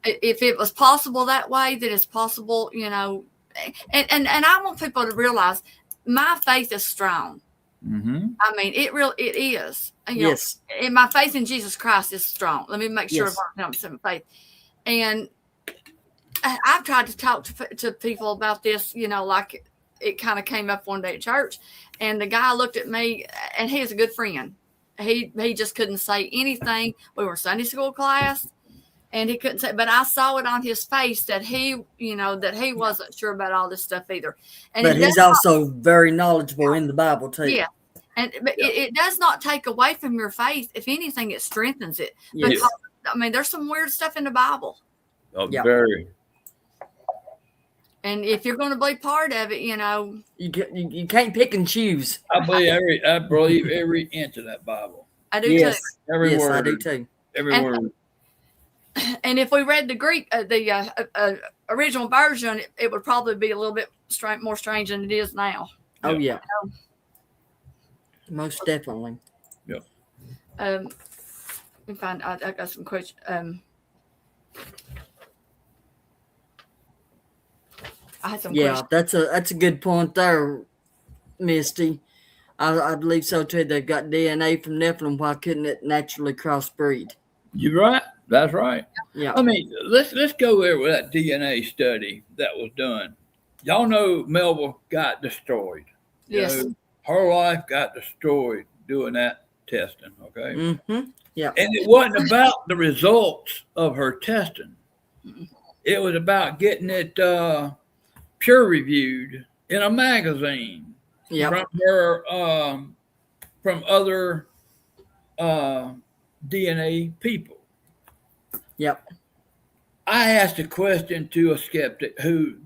if it was possible that way, then it's possible. You know, and I want people to realize my faith is strong. Mm-hmm. I mean, it is. And, you know, and my faith in Jesus Christ is strong. Let me make sure I'm some faith. And I've tried to talk to people about this. You know, like it kind of came up one day at church, and the guy looked at me, and he is a good friend. He just couldn't say anything. We were in Sunday school class, and he couldn't say. But I saw it on his face that he wasn't sure about all this stuff either. And but he's also very knowledgeable in the Bible too. Yeah. But it does not take away from your faith. If anything, it strengthens it. Yes. Because, I mean, there's some weird stuff in the Bible. Oh, very. And if you're going to be part of it, you know, you can't pick and choose. I believe every inch of that Bible. I do too. Every word. I do too. Every word. And if we read the Greek, the original version, it would probably be a little bit more strange than it is now. Oh yeah. Most definitely. Yeah. Let me find. I got some questions. I had some Yeah, questions. that's a good point there, Misty. I believe so too. They've got DNA from Nephilim. Why couldn't it naturally crossbreed? You're right. That's right. Yeah. I mean, let's go there with that DNA study that was done. Y'all know Melba got destroyed. You Yes. know, her life got destroyed doing that testing. Okay. Mm-hmm. Yeah. And it wasn't about the results of her testing. It was about getting it peer reviewed in a magazine Yeah. from her from other DNA people. Yep. I asked a question to a skeptic who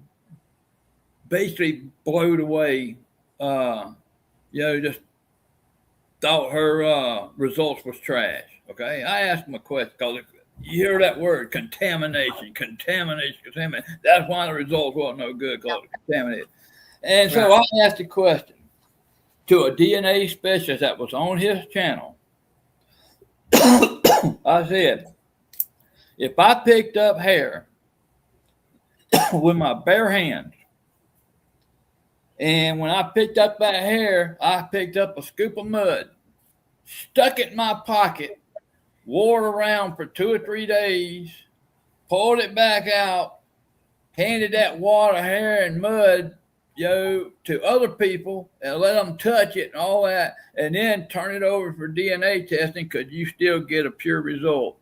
basically blowed away, just thought her results was trash. Okay, I asked him a question because you hear that word contamination. That's why the results wasn't no good because it was contaminated. And so I asked a question to a DNA specialist that was on his channel. I said, if I picked up hair with my bare hands, and when I picked up that hair, I picked up a scoop of mud, stuck it in my pocket, wore it around for 2 or 3 days, pulled it back out, handed that water, hair, and mud, to other people and let them touch it and all that, and then turn it over for DNA testing, could you still get a pure result?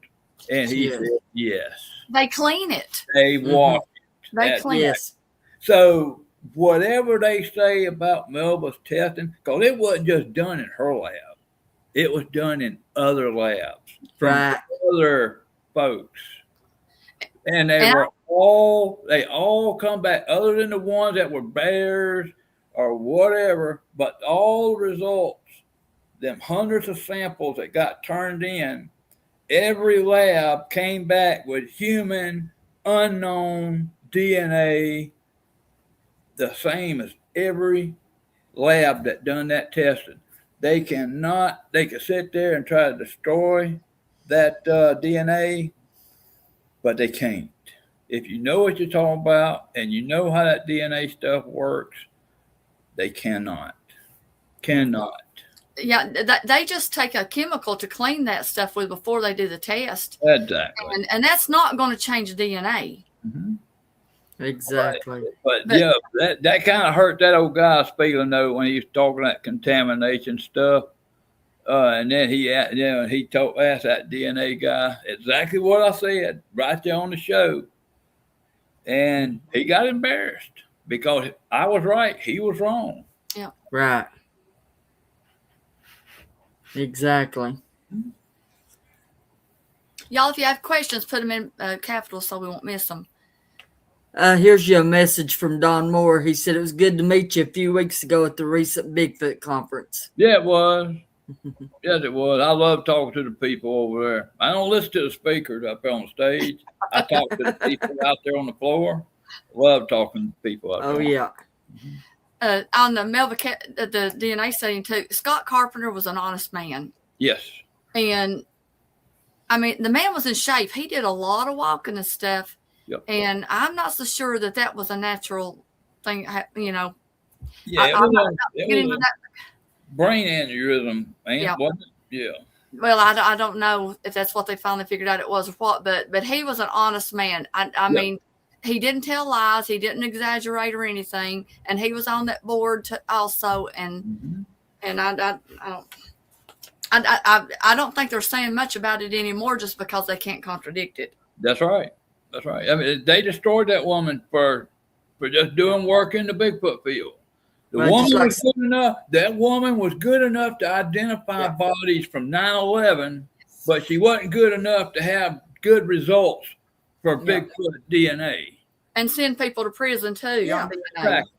And he said, yes. They clean it. They wash it. They clean it. So whatever they say about Melba's testing, because it wasn't just done in her lab, it was done in other labs from other folks, and they all come back, other than the ones that were bears or whatever, but all the results, them hundreds of samples that got turned in, every lab came back with human unknown DNA, the same as every lab that done that testing. They can sit there and try to destroy that DNA, but they can't. If you know what you're talking about and you know how that DNA stuff works, they cannot. Yeah, they just take a chemical to clean that stuff with before they do the test. Exactly. And that's not going to change DNA. Mm-hmm. Exactly. But yeah, that kind of hurt that old guy's feeling though when he was talking that contamination stuff. And then he asked that DNA guy exactly what I said right there on the show, and he got embarrassed because I was right, he was wrong. Yeah. Right. Exactly. Y'all, if you have questions, put them in capitals so we won't miss them. Here's your message from Don Moore. He said it was good to meet you a few weeks ago at the recent Bigfoot conference. Yeah, it was. Yes, it was. I love talking to the people over there. I don't listen to the speakers up there on stage. I talk to the people out there on the floor. Love talking to people out there. Oh, yeah. On the the DNA study too, Scott Carpenter was an honest man. Yes. And I mean, the man was in shape. He did a lot of walking and stuff. Yep. And I'm not so sure that was a natural thing, Yeah, it was a brain aneurysm, wasn't it? Yeah. Well, I don't know if that's what they finally figured out it was or what, but he was an honest man. I mean, he didn't tell lies, he didn't exaggerate or anything, and he was on that board also. And I don't think they're saying much about it anymore just because they can't contradict it. That's right. That's right. I mean, they destroyed that woman for just doing work in the Bigfoot field. The woman was good enough. That woman was good enough to identify bodies from 9/11, but she wasn't good enough to have good results for Bigfoot DNA. And send people to prison too. Yeah. Exactly.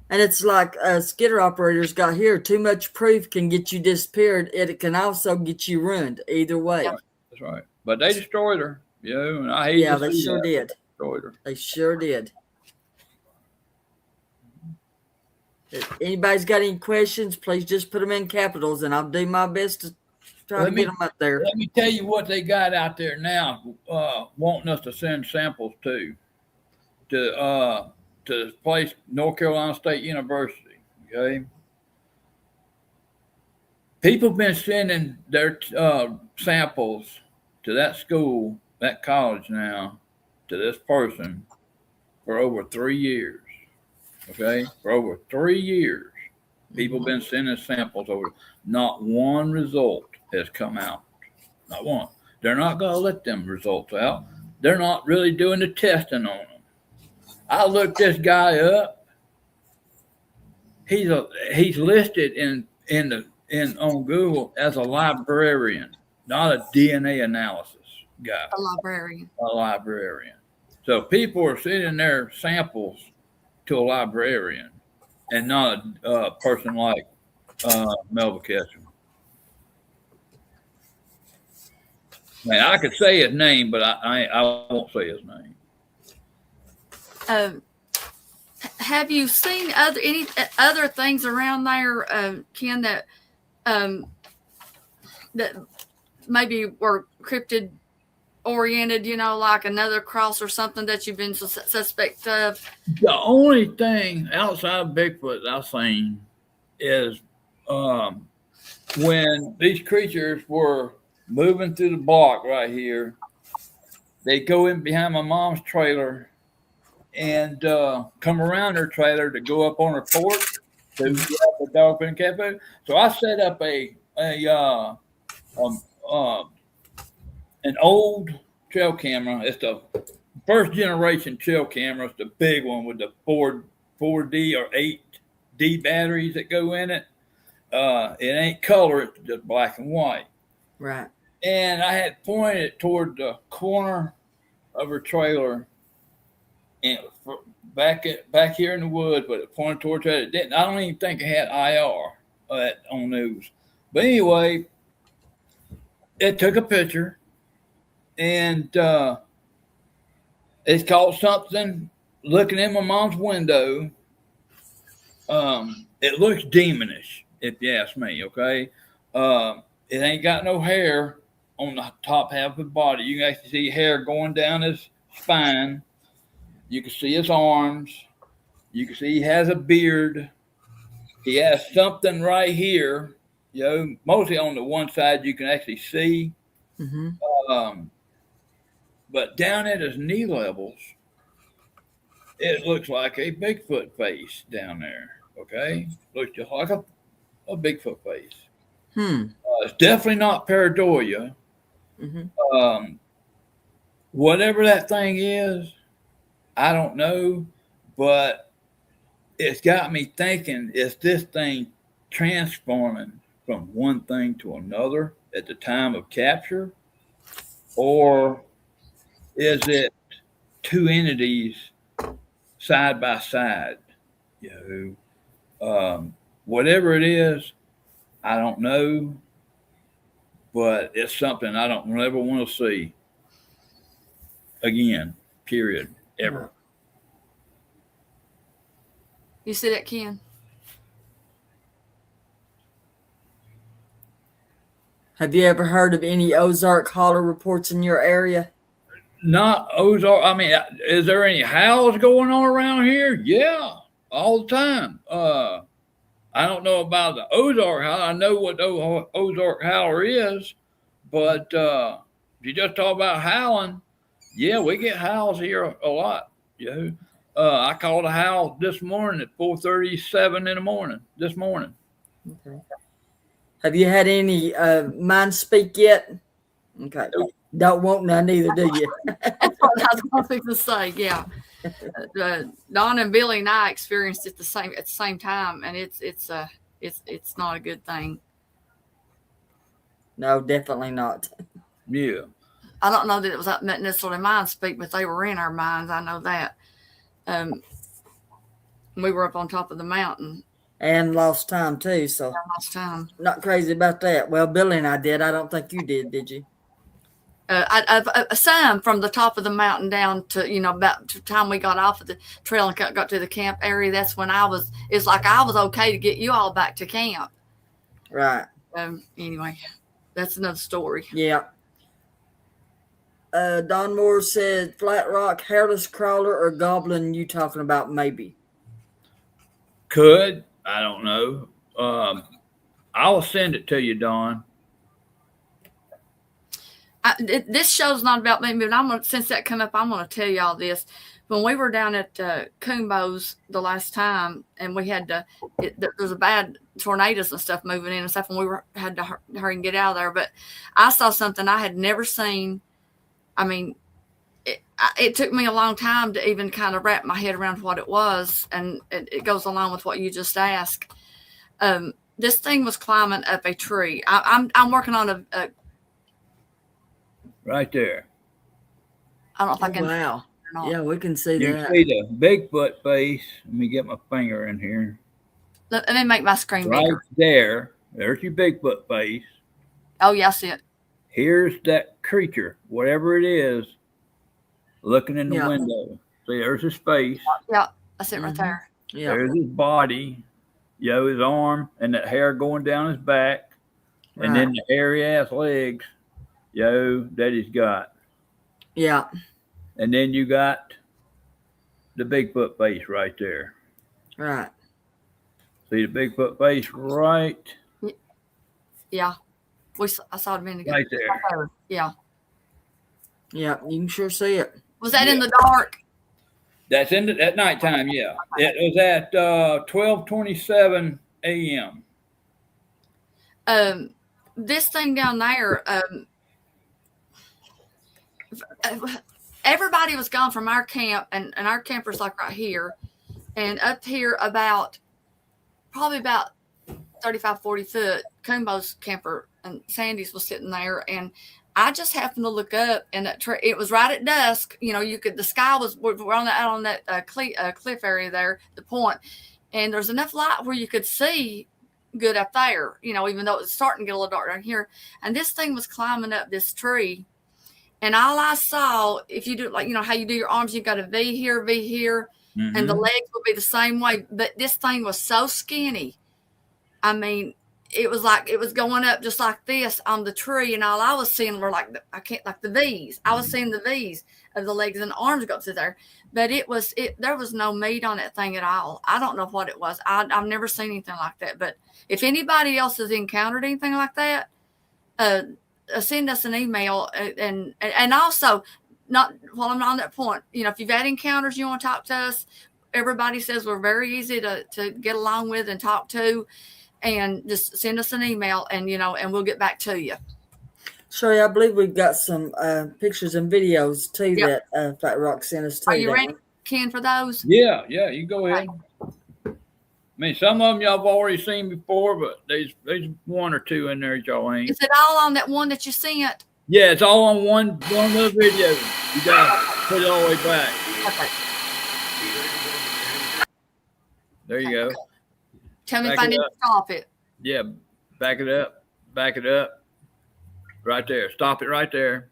And it's like skidder operators got here. Too much proof can get you disappeared. It can also get you ruined. Either way. That's right. But they destroyed her. And I hate they sure did. Destroyed her. They sure did. If anybody's got any questions, please just put them in capitals, and I'll do my best to Try to get them up there. Let me tell you what they got out there now, wanting us to send samples to this place, North Carolina State University. Okay, people been sending their samples to that school, that college now, to this person for over 3 years. Okay, for over 3 years, people been sending samples over. Not one result has come out. Not one. They're not going to let them results out. They're not really doing the testing on them. I looked this guy up. He's listed on Google as a librarian, not a DNA analysis guy. A librarian. A librarian. So people are sending their samples to a librarian and not a person like Melvin Ketchum. Man, I could say his name, but I won't say his name. Have you seen any other things around there, Ken, that maybe were cryptid oriented? You know, like another cross or something that you've been suspect of? The only thing outside of Bigfoot I've seen is when these creatures were moving through the block right here, they go in behind my mom's trailer and come around her trailer to go up on her porch to get the dog food and cat food. So I set up an old trail camera. It's the first generation trail camera. It's the big one with the 4D or 8D batteries that go in it. It ain't color, it's just black and white. Right. And I had pointed it toward the corner of her trailer, and back here in the woods, but it pointed towards that. It didn't. I don't even think it had IR on news. But anyway, it took a picture, and it caught something looking in my mom's window. It looks demonish, if you ask me. Okay, it ain't got no hair on the top half of the body. You can actually see hair going down his spine. You can see his arms. You can see he has a beard. He has something right here, you know, mostly on the one side you can actually see. Mm-hmm. But down at his knee levels, it looks like a Bigfoot face down there. Okay? Looks just like a Bigfoot face. It's definitely not pareidolia. Mm-hmm. Whatever that thing is, I don't know, but it's got me thinking, is this thing transforming from one thing to another at the time of capture? Or is it two entities side by side? You know, whatever it is, I don't know, but it's something I don't ever want to see again, period, ever. You see that, Ken? Have you ever heard of any Ozark Holler reports in your area? Not Ozark. I mean, is there any howls going on around here? Yeah, all the time. I don't know about the Ozark Howler. I know what the Ozark Howler is, but if you just talk about howling, yeah, we get howls here a lot. You know, I called a howl this morning at 4:37 in the morning. This morning. Okay. Have you had any mind speak yet? Okay. Nope. Don't want none either, do you? That's what I was going to say. Yeah. Don and Billy and I experienced it at the same time, and it's not a good thing. No, definitely not. Yeah. I don't know that it was necessarily mind speak, but they were in our minds. I know that. We were up on top of the mountain. And lost time too, so lost time. Not crazy about that. Well, Billy and I did. I don't think you did you? Some from the top of the mountain down to, you know, about the time we got off of the trail and got to the camp area. That's when it's like I was okay to get you all back to camp. Right. Anyway, that's another story. Yeah. Don Moore said Flatrock, hairless crawler, or goblin you talking about, maybe. Could. I don't know. I'll send it to you, Don. This show's not about me, but since that come up, I'm going to tell y'all this. When we were down at Coombo's the last time, and we had to, there was a bad tornadoes and stuff moving in and stuff, and we had to hurry and get out of there. But I saw something I had never seen. I mean, it took me a long time to even kind of wrap my head around what it was, and it goes along with what you just asked. This thing was climbing up a tree. I'm working on a right there. I don't know if I can. Wow. Or not. Yeah, we can see You that. can see the Bigfoot face. Let me get my finger in here. Let me make my screen Right bigger. there. There's your Bigfoot face. Oh, yeah, I see it. Here's that creature, whatever it is, looking in the Yeah. window. See, there's his face. Yeah, I see it right there. Yeah. There's his body, his arm, and that hair going down his back, and then the hairy ass legs, that he's got. Yeah. And then you got the Bigfoot face right there. Right. See the Bigfoot face right Yeah. I saw it a minute ago. right there. Yeah. Yeah, you can sure see it. Was that in the dark? That's at nighttime, yeah. It was at 12:27 a.m. This thing down there, everybody was gone from our camp, and our camper's like right here, and up here probably about 35, 40 foot, Coombo's camper and Sandy's was sitting there, and I just happened to look up, and it was right at dusk. The sky we're on that cliff area there, the point, and there's enough light where you could see good up there, even though it's starting to get a little dark down here. And this thing was climbing up this tree, and all I saw, if you do how you do your arms, you've got a V here, Mm-hmm. and the legs will be the same way. But this thing was so skinny. I mean, it was like it was going up just like this on the tree, and all I was seeing were like the V's. I was seeing the V's of the legs and the arms go through there, but there was no meat on that thing at all. I don't know what it was. I've never seen anything like that. But if anybody else has encountered anything like that, send us an email, and also, not while I'm on that point, if you've had encounters, you want to talk to us. Everybody says we're very easy to get along with and talk to. And just send us an email, and we'll get back to you. Sure, I believe we've got some pictures and videos too that Flatrock sent us too. Are you ready, Ken, for those? Yeah, you go ahead. I mean, some of them y'all have already seen before, but there's one or two in there y'all ain't. Is it all on that one that you sent? Yeah, it's all on one of the videos. You gotta put it all the way back. Okay. There you go. Tell me if I need to stop it. Yeah, back it up. Right there. Stop it right there.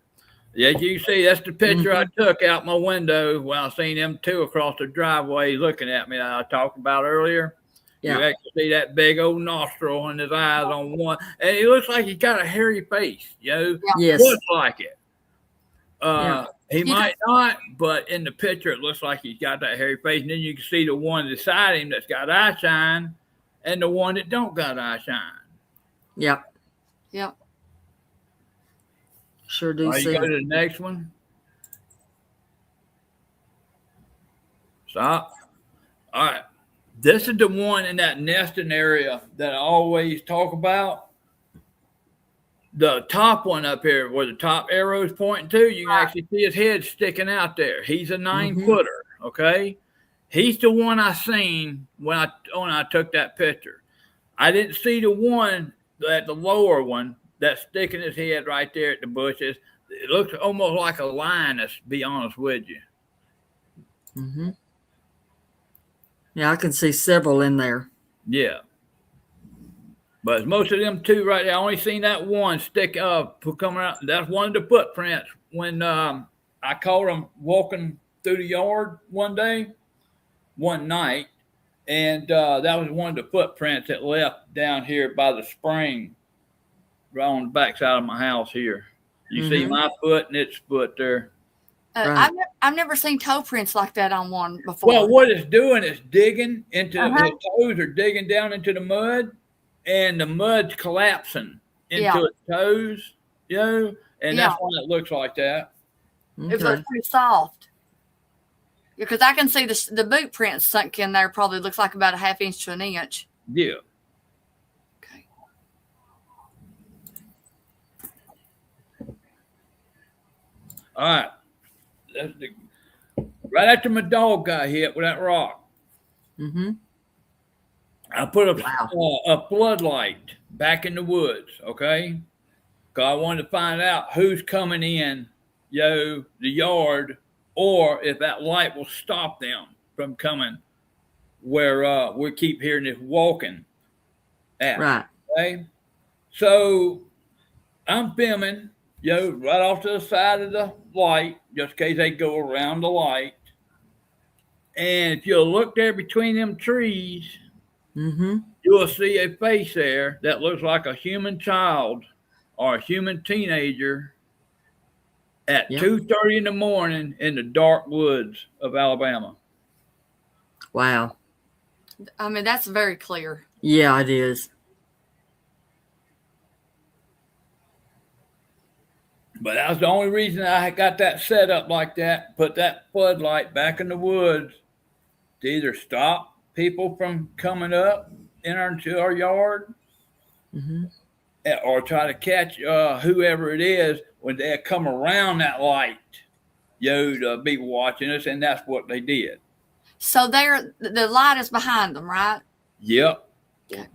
Yeah, you see, that's the picture I took out my window when I seen them two across the driveway looking at me that I talked about earlier. Yeah. You actually see that big old nostril and his eyes on one. And it looks like he's got a hairy face, Yes. Looks like it. He might not, but in the picture, it looks like he's got that hairy face. And then you can see the one beside him that's got eye shine and the one that don't got eye shine. Yep. Sure do see. You go to the next one. Stop. All right. This is the one in that nesting area that I always talk about. The top one up here where the top arrow is pointing to, you can actually see his head sticking out there. He's a 9-footer, okay? He's the one I seen when I took that picture. I didn't see the one at the lower one that's sticking his head right there at the bushes. It looks almost like a lioness, to be honest with you. Mm-hmm. Yeah, I can see several in there. Yeah. But most of them two right there, I only seen that one stick up, coming out. That's one of the footprints when I caught him walking through the yard one night, and that was one of the footprints that left down here by the spring right on the backside of my house here. You see my foot and its foot there. Right. I've never seen toe prints like that on one before. Well, what it's doing is digging into Uh-huh. his toes are digging down into the mud, and the mud's collapsing into Yeah. his toes, and Yeah. that's why it looks like that. It looks pretty soft. Because I can see the boot print sunk in there. Probably looks like about a half inch to an inch. Yeah. Okay. All right. Right after my dog got hit with that rock, Mm-hmm. I put a floodlight back in the woods, okay? Because I wanted to find out who's coming in, the yard, or if that light will stop them from coming where we keep hearing this walking at. Right. Okay? So I'm filming, right off to the side of the light, just in case they go around the light. And if you'll look there between them trees, you'll see a face there that looks like a human child or a human teenager at 2:30 in the morning in the dark woods of Alabama. Wow. I mean, that's very clear. Yeah, it is. But that was the only reason I got that set up like that, put that floodlight back in the woods to either stop people from coming up into our yard or try to catch whoever it is when they come around that light, to be watching us, and that's what they did. So the light is behind them, right? Yep. Okay.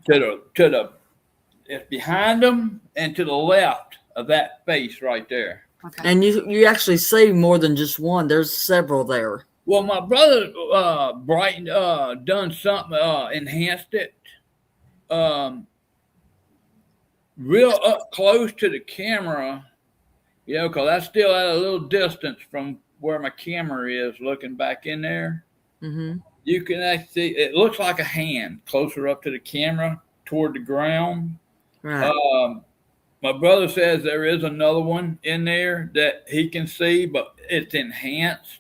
It's behind them and to the left of that face right there. Okay. And you actually see more than just one. There's several there. Well, my brother Brighton done something, enhanced it, real up close to the camera, because that's still at a little distance from where my camera is looking back in there. Mm-hmm. You can actually see it looks like a hand closer up to the camera toward the ground. Right. My brother says there is another one in there that he can see, but it's enhanced.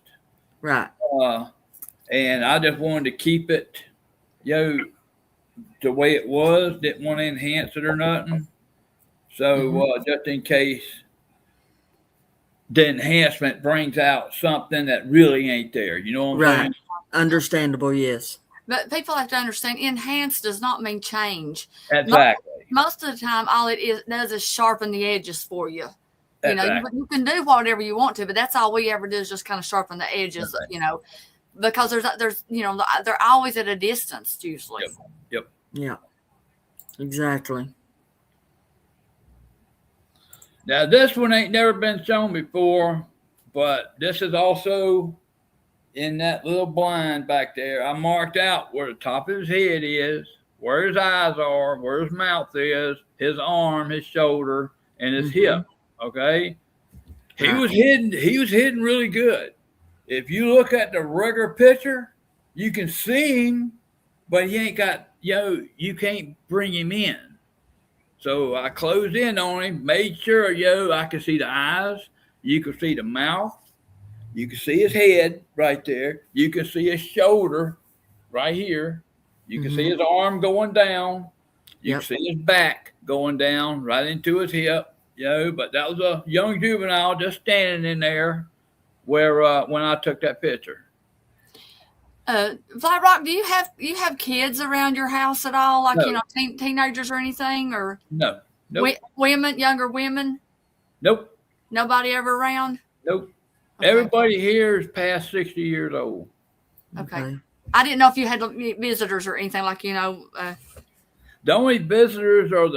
Right. And I just wanted to keep it, the way it was. Didn't want to enhance it or nothing. So just in case the enhancement brings out something that really ain't there. You know what I'm saying? Understandable, yes. But people have to understand, enhance does not mean change. Exactly. Most of the time, all it does is sharpen the edges for you. Exactly. You can do whatever you want to, but that's all we ever do is just kind of sharpen the edges, because there's they're always at a distance usually. Yep. Yeah. Exactly. Now this one ain't never been shown before, but this is also in that little blind back there. I marked out where the top of his head is, where his eyes are, where his mouth is, his arm, his shoulder, and his hip. Okay. He was hidden really good. If you look at the regular picture, you can see him, but he ain't got, you can't bring him in. So I closed in on him, made sure, I could see the eyes, you could see the mouth, you can see his head right there, you can see his shoulder right here, you can see his arm going down, you can see his back going down right into his hip. But that was a young juvenile just standing in there where when I took that picture. Flatrock, do you have kids around your house at all? Like no. Teenagers or anything, or no, nope. Women, younger women? Nope. Nobody ever around? Nope. Okay. Everybody here is past 60 years old. Okay. I didn't know if you had visitors or anything like The only visitors are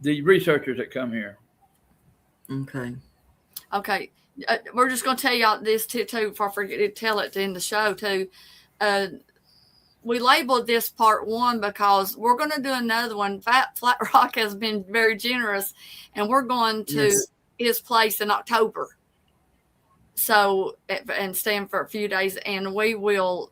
the researchers that come here. Okay. Okay. We're just going to tell y'all this too, before I forget to tell it in the show too. We labeled this part one because we're going to do another one. Flatrock has been very generous, and we're going to his place in October. So, and staying for a few days, and we will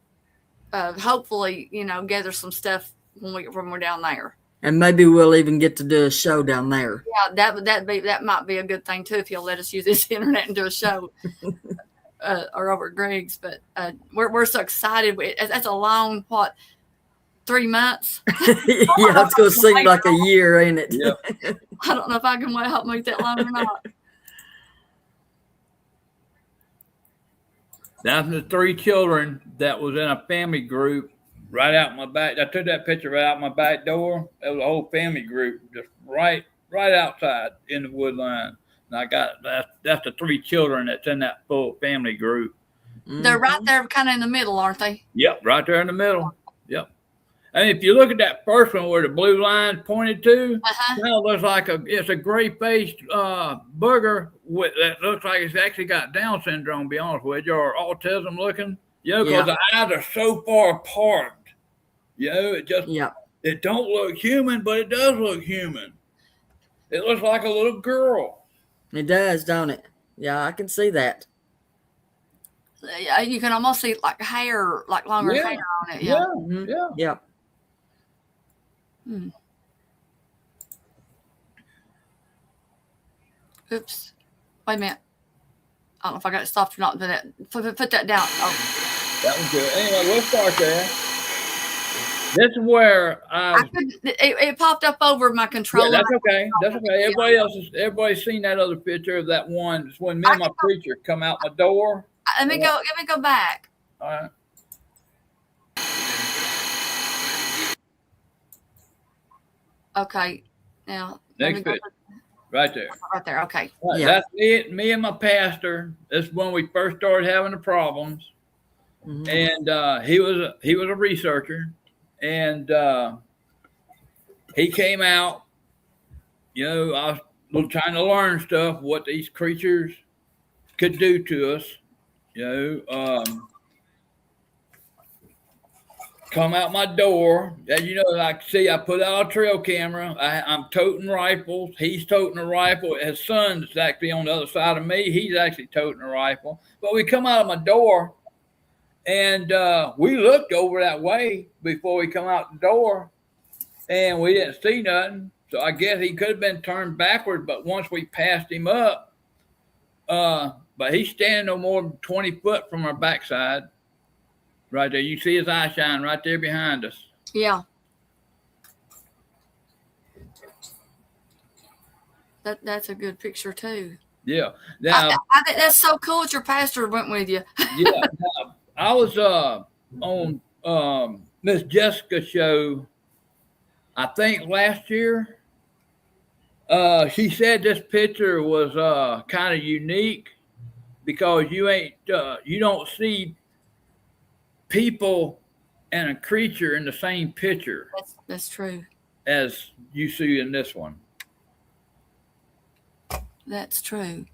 hopefully, gather some stuff when we're down there. And maybe we'll even get to do a show down there. Yeah, that might be a good thing too if he'll let us use his internet and do a show. Or over at Greg's, but we're so excited. That's a long 3 months. Yeah, it's going to seem like a year, ain't it? Yeah. I don't know if I can help make that long or not. That's the 3 children that was in a family group right out my back. I took that picture right out my back door. That was a whole family group just right outside in the wood line. And I got that's the 3 children that's in that full family group. They're right there, kind of in the middle, aren't they? Yep, right there in the middle. Yep. And if you look at that first one where the blue line pointed to, kind of looks like it's a gray-faced booger that looks like it's actually got Down syndrome, to be honest with you, or autism looking. Because the eyes are so far apart. It just it don't look human, but it does look human. It looks like a little girl. It does, don't it? Yeah, I can see that. Yeah, you can almost see like hair, like longer hair on it. Yeah. Yeah. Oops. Wait a minute. I don't know if I got it stopped or not. Put that down. Oh. That was good. Anyway, we'll start there. This is where it popped up over my controller. Yeah, that's okay. That's okay. Everybody's seen that other picture of that one. It's when me and my preacher come out my door. Let me go back. All right. Okay. Now Next picture. Right there. Right there. Okay. Right, that's me and my pastor. That's when we first started having the problems. And he was a researcher, and he came out. I was trying to learn stuff, what these creatures could do to us. Come out my door. As you know, like see, I put out a trail camera. I'm toting rifles. He's toting a rifle. His son's actually on the other side of me. He's actually toting a rifle. But we come out of my door. And we looked over that way before we come out the door, and we didn't see nothing. So I guess he could have been turned backward, but once we passed him up, but he's standing no more than 20 foot from our backside. Right there. You see his eye shine right there behind us. Yeah. That's a good picture, too. Yeah. Now, I think that's so cool that your pastor went with you. Yeah. Now, I was on Miss Jessica's show, I think last year. She said this picture was kind of unique because you don't see people and a creature in the same picture. That's true. As you see in this one. That's true.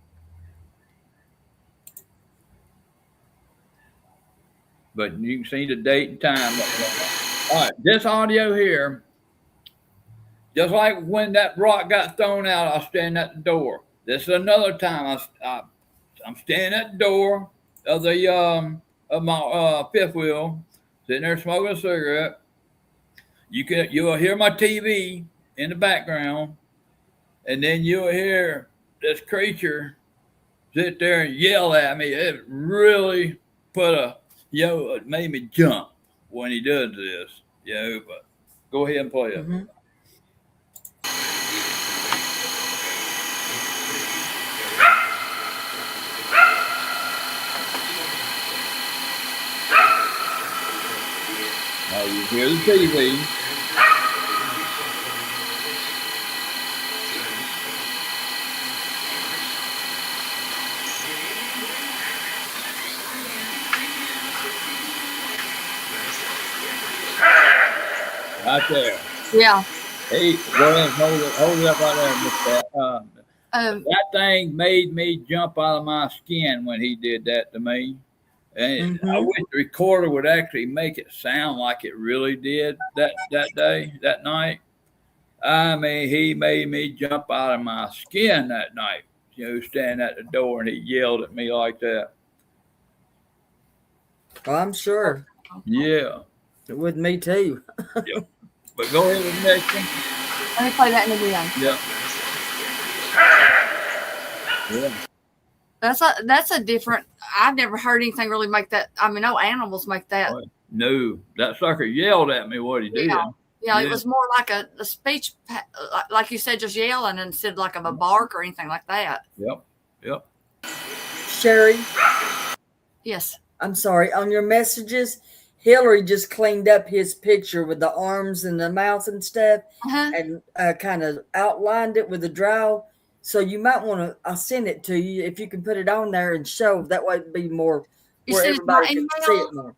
But you can see the date and time. All right, this audio here, just like when that rock got thrown out, I was standing at the door. This is another time I'm standing at the door of my fifth wheel, sitting there smoking a cigarette. You'll hear my TV in the background, and then you'll hear this creature sit there and yell at me. It really it made me jump when he does this, but go ahead and play it. Now you hear the TV. Right there. Yeah. Hey, go ahead and hold it up right there, Miss Pat. That thing made me jump out of my skin when he did that to me. And I wish the recorder would actually make it sound like it really did that night. I mean, he made me jump out of my skin that night. Standing at the door, and he yelled at me like that. I'm sure. Yeah. With me too. Yep. But go ahead with the next one. Let me play that in again. Yeah. That's a different. I've never heard anything really make that. I mean, no animals make that. No, that sucker yelled at me what he did. Yeah, it was more like a speech, like you said, just yelling instead like of a bark or anything like that. Yep. Sherry, Yes. I'm sorry. On your messages, Hillary just cleaned up his picture with the arms and the mouth and stuff, and kind of outlined it with a draw. So you might want to. I'll send it to you if you can put it on there and show. That way, it'd be more where everybody can see it more.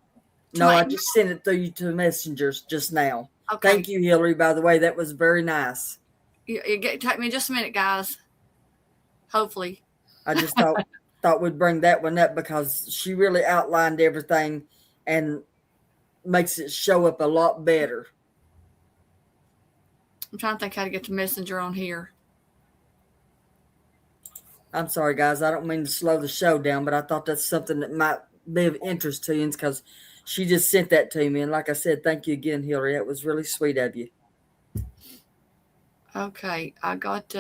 No, I just sent it through you to messengers just now. Okay. Thank you, Hillary. By the way, that was very nice. Take me just a minute, guys. Hopefully. I just thought we'd bring that one up because she really outlined everything and makes it show up a lot better. I'm trying to think how to get the messenger on here. I'm sorry, guys. I don't mean to slow the show down, but I thought that's something that might be of interest to you because she just sent that to me. And like I said, thank you again, Hillary. That was really sweet of you. Okay. I got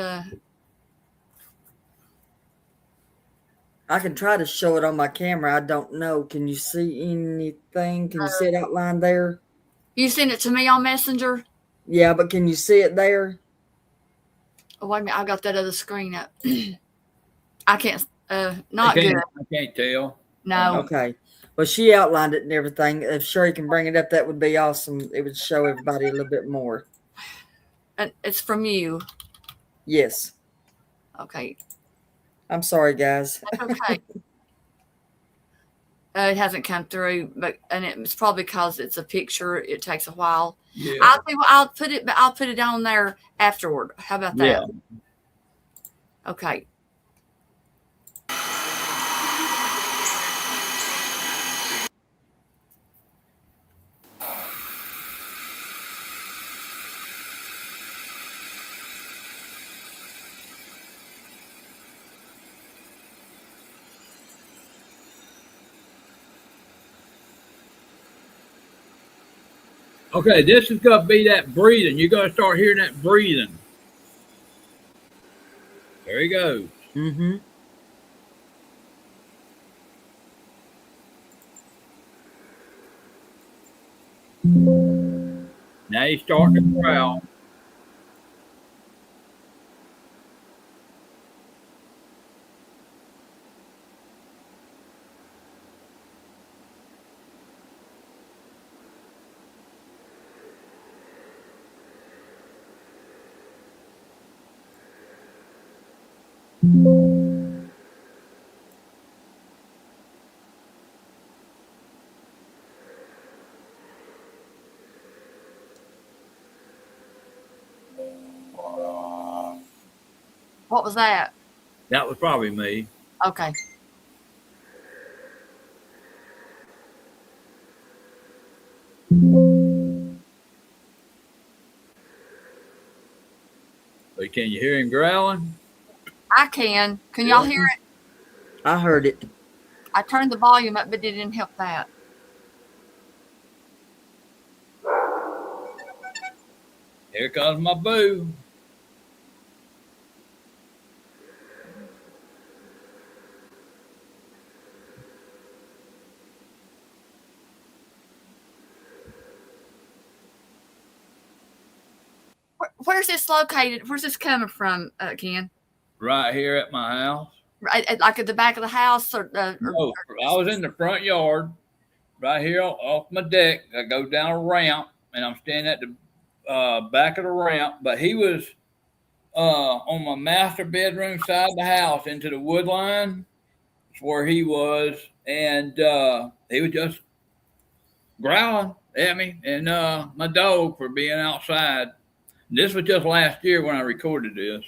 I can try to show it on my camera. I don't know. Can you see anything? Can you see it outlined there? You sent it to me on Messenger? Yeah, but can you see it there? Oh, wait a minute. I got that other screen up. I can't. Not good. I can't tell. No. Okay. Well, she outlined it and everything. If Sherry can bring it up, that would be awesome. It would show everybody a little bit more. And it's from you. Yes. Okay. I'm sorry, guys. That's okay. It hasn't come through, and it's probably because it's a picture. It takes a while. Yeah. I'll put it on there afterward. How about that? Yeah. Okay. Okay, this is going to be that breathing. You're going to start hearing that breathing. There he goes. Mm-hmm. Now he's starting to growl. What was that? That was probably me. Okay. But can you hear him growling? I can. Can y'all hear it? I heard it. I turned the volume up, but it didn't help that. Here comes my boo. Where's this located? Where's this coming from, Ken? Right here at my house. Right, like at the back of the house? No, I was in the front yard, right here off my deck. I go down a ramp, and I'm standing at the back of the ramp. But he was on my master bedroom side of the house into the wood line. That's where he was, and he was just growling at me and my dog for being outside. This was just last year when I recorded this.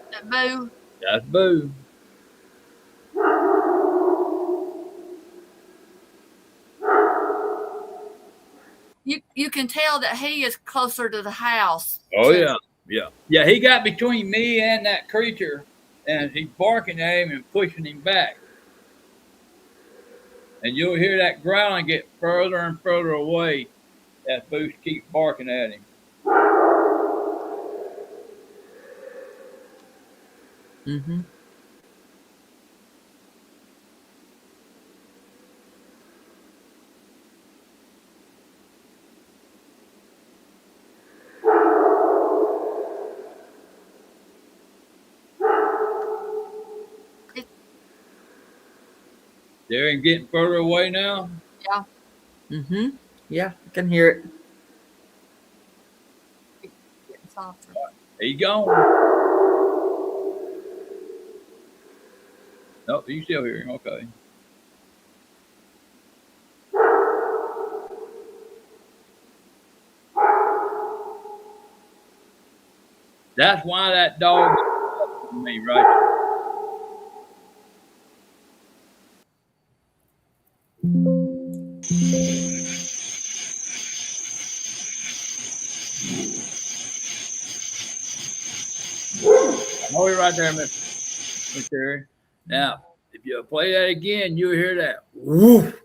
That Boo? That's Boo. You can tell that he is closer to the house. Oh, yeah. Yeah. Yeah, he got between me and that creature. and he's barking at him and pushing him back. And you'll hear that growling get further and further away as Boots keeps barking at him. Mm-hmm. They're getting further away now. Yeah. Mm-hmm. Yeah, I can hear it. Getting softer. He's gone. Nope, you still hear him. Okay. That's why that dog me, right? Hold it right there, Miss Terry. Now, if you play that again, you'll hear that woof.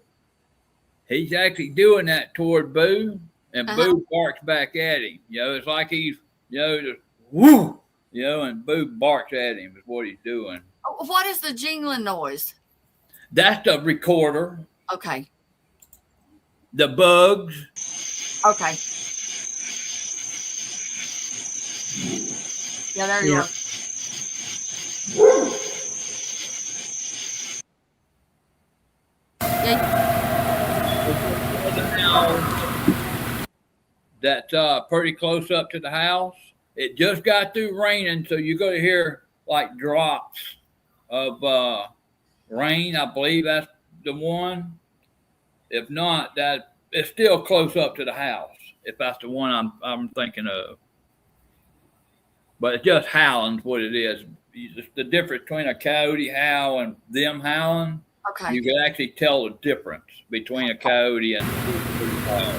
He's actually doing that toward Boo, and Boo barks back at him. It's like he's, just woof, and Boo barks at him is what he's doing. What is the jingling noise? That's the recorder. Okay. The bugs. Okay. Yeah, there you are. That's pretty close up to the house. It just got through raining, so you're going to hear like drops of rain. I believe that's the one. If not, that it's still close up to the house. If that's the one I'm thinking of, but it's just howling what it is. The difference between a coyote howl and them howling. Okay. You can actually tell the difference between a coyote and a howl.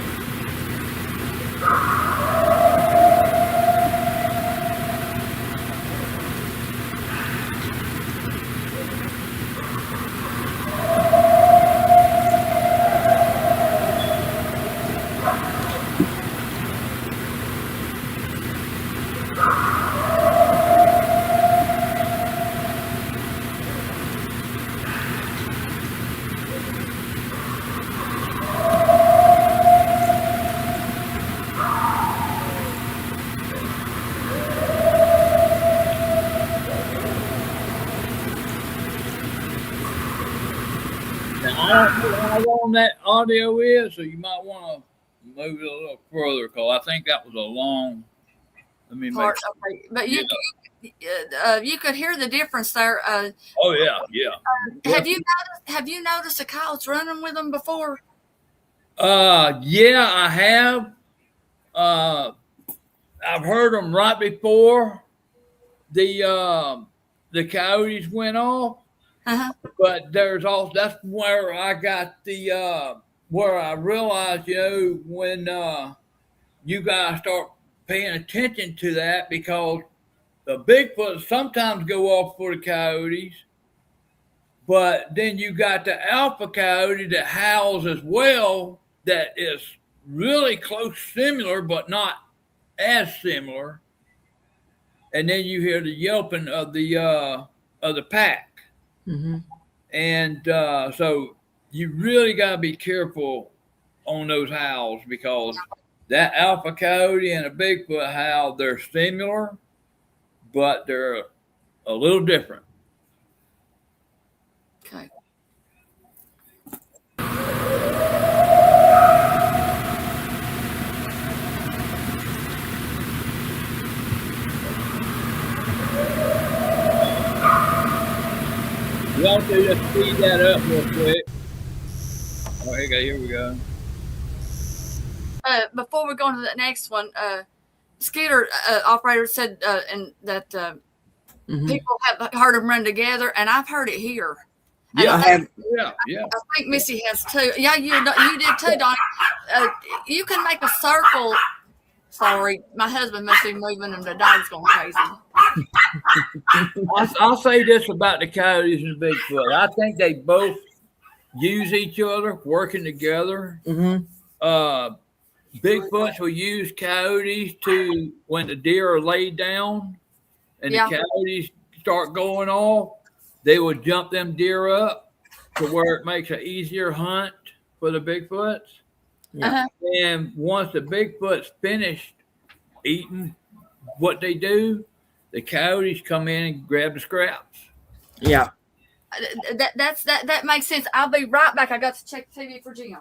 I don't know how long that audio is, so you might want to move it a little further, because I think that was a long. Let me Part, make okay. But you could hear the difference there. Oh yeah. Have you noticed the coyotes running with them before? Yeah, I have. I've heard them right before the coyotes went off. But there's also, that's where I got the where I realized, when you guys start paying attention to that, because the Bigfoot sometimes go off for the coyotes, but then you got the alpha coyote that howls as well, that is really close similar, but not as similar. And then you hear the yelping of the pack. Mm-hmm. And so you really got to be careful on those howls, because that alpha coyote and a Bigfoot howl, they're similar, but they're a little different. Okay. You also just speed that up real quick. Oh, here we go. Before we go on to the next one, Scooter operator said that people have heard them run together, and I've heard it here. Yeah, I have. Yeah. I think Missy has too. Yeah, you did too, Donnie. You can make a Sorry, my husband must be moving and the dog's going crazy. I'll say this about the coyotes and the Bigfoot. I think they both use each other, working together. Bigfoots will use coyotes to when the deer are laid down and Yeah. the coyotes start going off, they will jump them deer up to where it makes an easier hunt for the Bigfoots. Uh-huh. And once the Bigfoot's finished eating what they do, the coyotes come in and grab the scraps. Yeah. That makes sense. I'll be right back. I got to check the TV for Jim.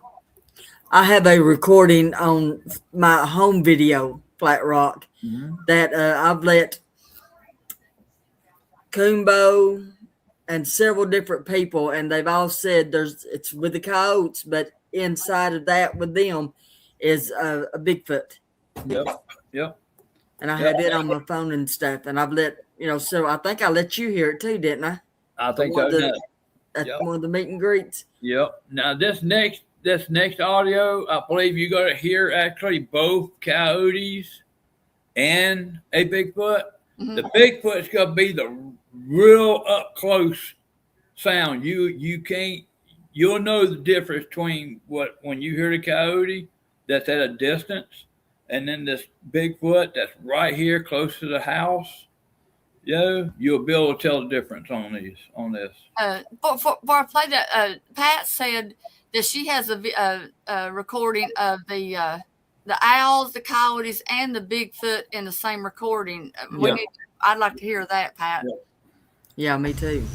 I have a recording on my home video, Flatrock, that I've let Kumbo and several different people, and they've all said it's with the coyotes, but inside of that with them is a Bigfoot. Yep. And I had it on my phone and stuff, and I've let so I think I let you hear it too, didn't I? I think One of so. the- At one of the meet and greets. Yep. Now this next audio, I believe you got to hear actually both coyotes and a Bigfoot. Mhm. The Bigfoot's gonna be the real up close sound. You'll know the difference between when you hear the coyote that's at a distance, and then this Bigfoot that's right here close to the house. You'll be able to tell the difference on this. Before I play that, Pat said that she has a recording of the owls, the coyotes, and the Bigfoot in the same recording. I'd like to hear that, Pat. Yeah, me too.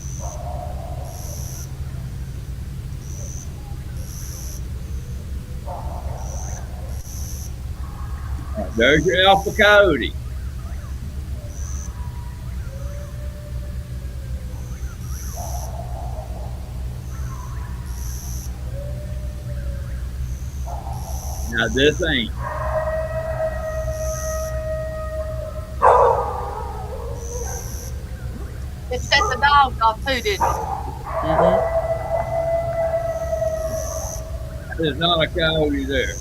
There's your alpha coyote. Now this ain't. It set the dogs off too, didn't it? There's not a coyote there.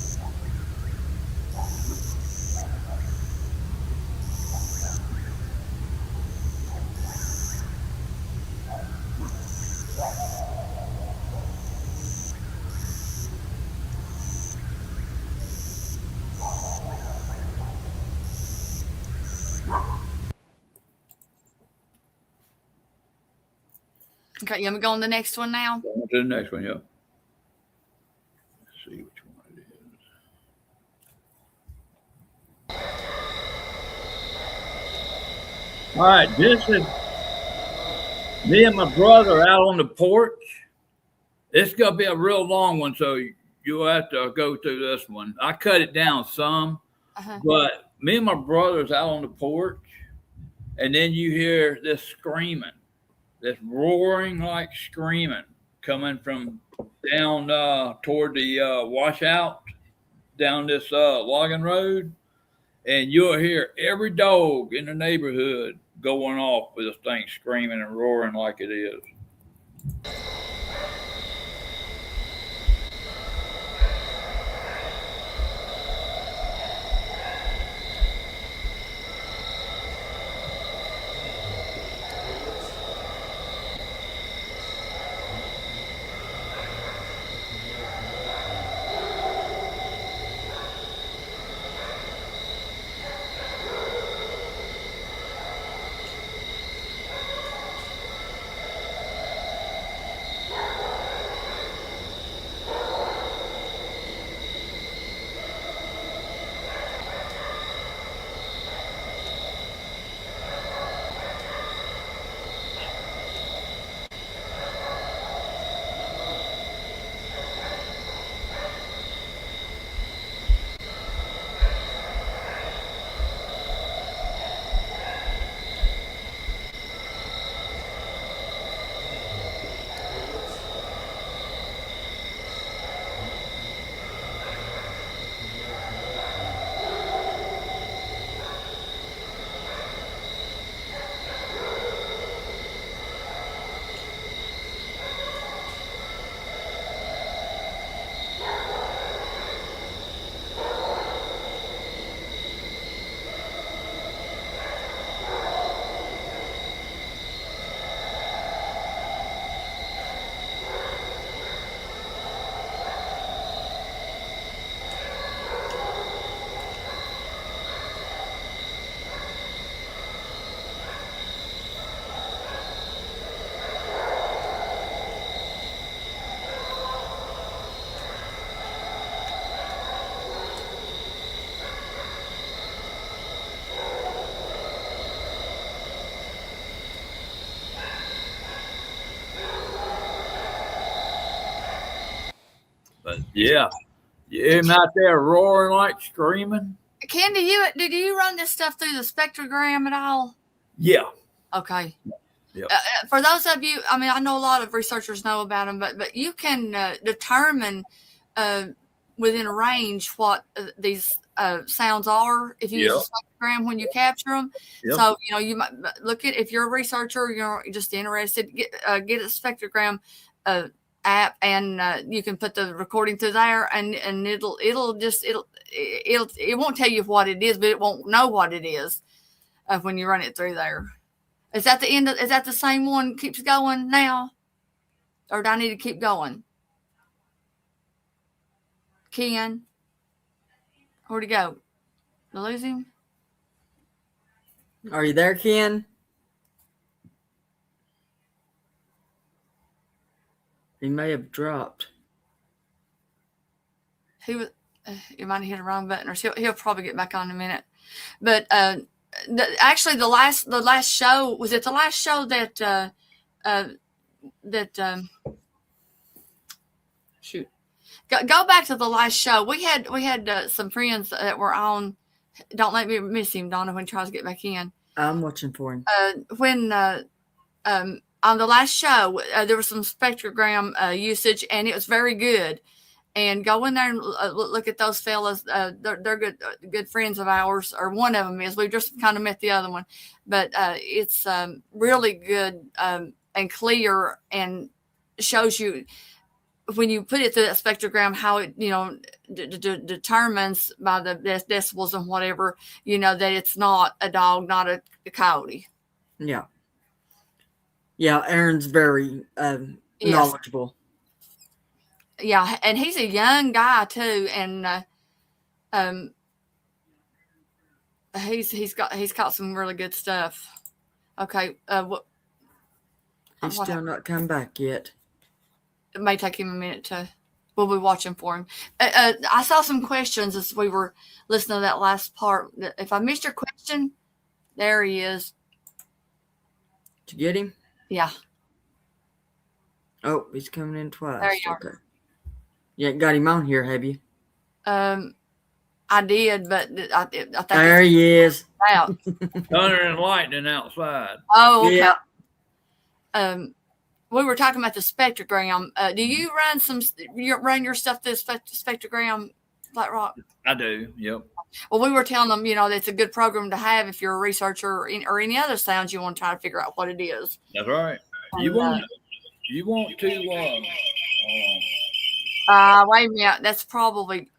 Okay, you want me to go on the next one now? Go on to the next one, Let's see which one it is. All right, this is me and my brother out on the porch. It's gonna be a real long one, so you'll have to go through this one. I cut it down some, but me and my brother's out on the porch, and then you hear this screaming. This roaring like screaming coming from down toward the washout down this logging road. And you'll hear every dog in the neighborhood going off with this thing screaming and roaring like it is. But yeah, him out there roaring like screaming. Ken, did you run this stuff through the spectrogram at all? Yeah. Okay. Yep. For those of you, I mean, I know a lot of researchers know about them, but you can determine within a range what these sounds are if you use a spectrogram when you capture them. Yep. So you might look at, if you're a researcher, you're just interested, get a spectrogram app, and you can put the recording through there, and it won't tell you what it is, but it won't know what it is when you run it through there. Is that the end? Is that the same one keeps going now? Or do I need to keep going? Ken? Where'd he go? Did I lose him? Are you there, Ken? He may have dropped. He was. You might have hit the wrong button, or he'll probably get back on in a minute. But actually, the last show, was it the last show that shoot, go back to the last show. We had some friends that were on. Don't let me miss him, Donna, when he tries to get back in. I'm watching for him. When on the last show, there was some spectrogram usage, and it was very good. And go in there and look at those fellas. They're good friends of ours, or one of them is. We just kind of met the other one, but it's really good and clear, and shows you when you put it through that spectrogram how it determines by the decibels and whatever, that it's not a dog, not a coyote. Yeah. Aaron's very knowledgeable. Yeah, and he's a young guy too, and he's got some really good stuff. Okay, he's still not come back yet. It may take him a minute to. We'll be watching for him. I saw some questions as we were listening to that last part. If I missed your question, there he is. Did you get him? Yeah. Oh, he's coming in twice. There you are. Okay. You ain't got him on here, have you? I did, but I think there he is. Out. Thunder and lightning outside. Oh, okay. Yeah. We were talking about the spectrogram. Do you run your stuff through spectrogram, Flatrock? I do. Yep. Well, we were telling them, that's a good program to have if you're a researcher or any other sounds you want to try to figure out what it is. That's right. You want to. Wait a minute. That's probably.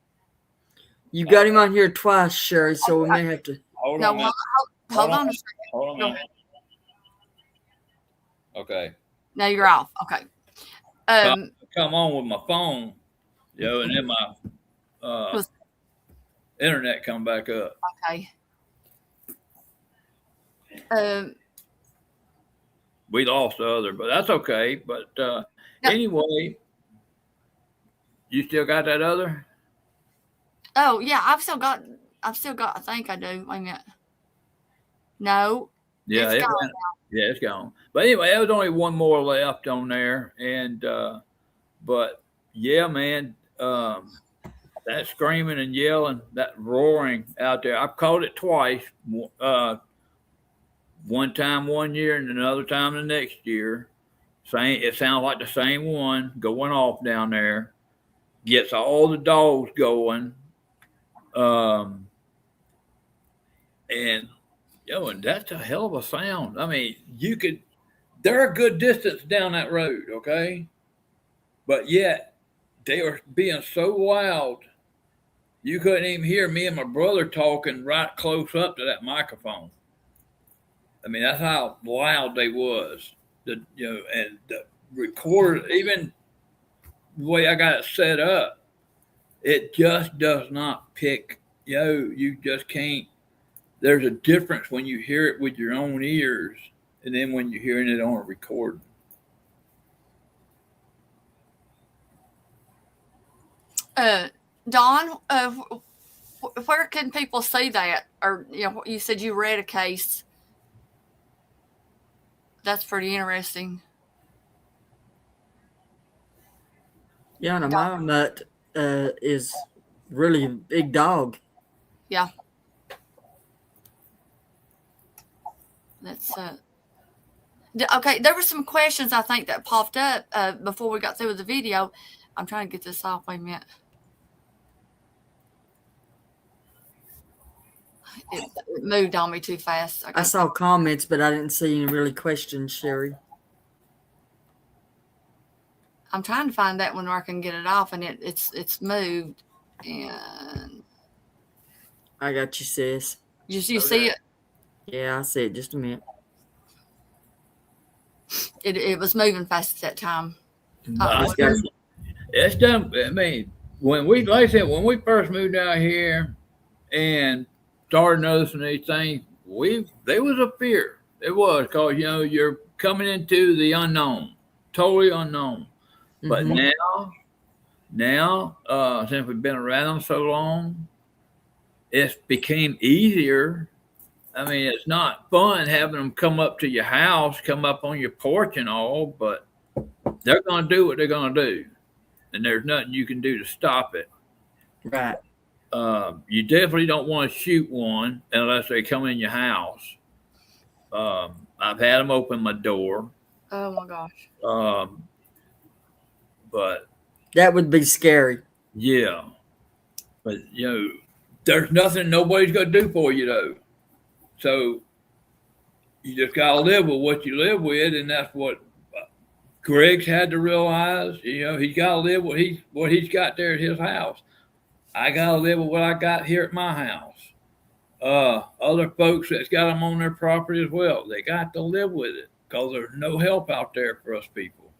You got him on here twice, Sherry, so we may have to. Hold on a second. Hold on. Okay. Now you're off. Okay. Come on with my phone, and then my internet come back up. Okay. We lost the other, but that's okay. But anyway, you still got that other? Oh yeah, I've still got. I think I do. Wait a minute. No. Yeah, it's gone. Yeah, it's gone. But anyway, there was only one more left on there, and but yeah, man, that screaming and yelling, that roaring out there. I've caught it twice. One time 1 year, and another time the next year. It sounds like the same one going off down there. Gets all the dogs going, and and that's a hell of a sound. I mean, they're a good distance down that road, okay? But yet, they are being so loud, you couldn't even hear me and my brother talking right close up to that microphone. I mean, that's how loud they was. And the recorder, even the way I got it set up, it just does not pick. You just can't. There's a difference when you hear it with your own ears and then when you're hearing it on a recording. Don, where can people see that? Or you said you read a case. That's pretty interesting. Yeah, no, my nut is really a big dog. Yeah. Let's okay, there were some questions I think that popped up before we got through with the video. I'm trying to get this off. Wait a minute. It moved on me too fast. I saw comments, but I didn't see any really questions, Sherry. I'm trying to find that one where I can get it off, and it's moved. And I got you, sis. you see it? Yeah, I see it. Just a minute. It was moving fast at that time. It's done. I mean, like I said, when we first moved out here and started noticing these things, there was a fear. It was because you're coming into the unknown, totally unknown. But now, since we've been around them so long, it's became easier. I mean, it's not fun having them come up to your house, come up on your porch and all, but they're going to do what they're going to do. And there's nothing you can do to stop it. Right. You definitely don't want to shoot one unless they come in your house. I've had them open my door. Oh, my gosh. But that would be scary. Yeah. But, there's nothing nobody's going to do for you, though. So you just got to live with what you live with, and that's what Greg's had to realize. He's got to live with what he's got there at his house. I got to live with what I got here at my house. Other folks that's got them on their property as well, they got to live with it because there's no help out there for us people.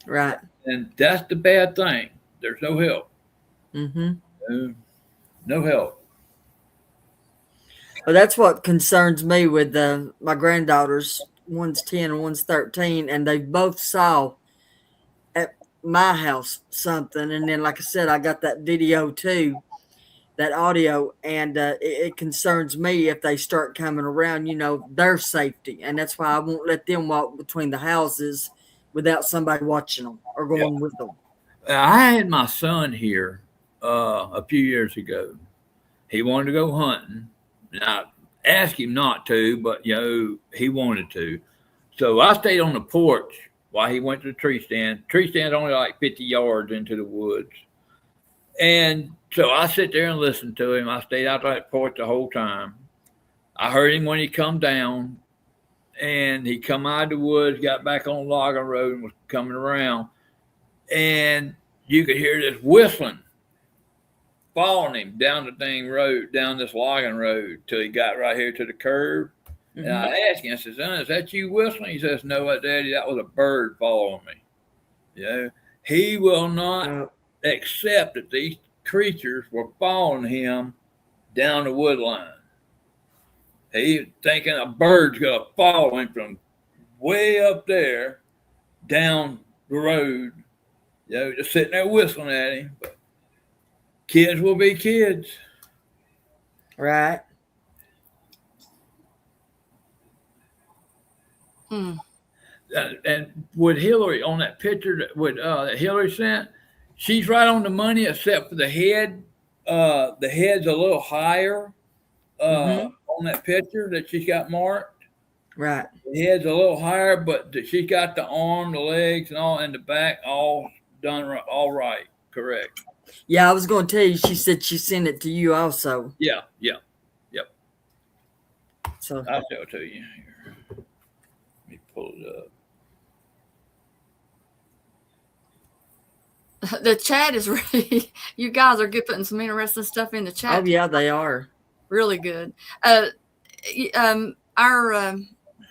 Right. And that's the bad thing. There's no help. Mm-hmm. No help. Well, that's what concerns me with my granddaughters. One's 10 and one's 13, and they both saw at my house something. And then, like I said, I got that video too, that audio, and it concerns me if they start coming around, their safety. And that's why I won't let them walk between the houses without somebody watching them or going with them. I had my son here a few years ago. He wanted to go hunting. I asked him not to, but he wanted to. So I stayed on the porch while he went to the tree stand. Tree stand's only like 50 yards into the woods. And so I sit there and listen to him. I stayed out on that porch the whole time. I heard him when he come down, and he come out of the woods, got back on Logging Road and was coming around. And you could hear this whistling following him down the road, down this logging road till he got right here to the curb. Mm-hmm. And I asked him, I said, "Son, is that you whistling?" He says, "No, Daddy, that was a bird following me." He will not accept that these creatures were following him down the wood line. He's thinking a bird's going to follow him from way up there down the road, just sitting there whistling at him. But kids will be kids. Right. And with Hillary on that picture that Hillary sent, she's right on the money except for the head. The head's a little higher on that picture that she's got marked. Right. The head's a little higher, but she's got the arm, the legs, and all, and the back all done right, all right. Correct. Yeah, I was going to tell you, she said she sent it to you also. Yeah. So I'll show it to you here. Let me pull it up. The chat is really, you guys are putting some interesting stuff in the chat. Oh, yeah, they are. Really good. Our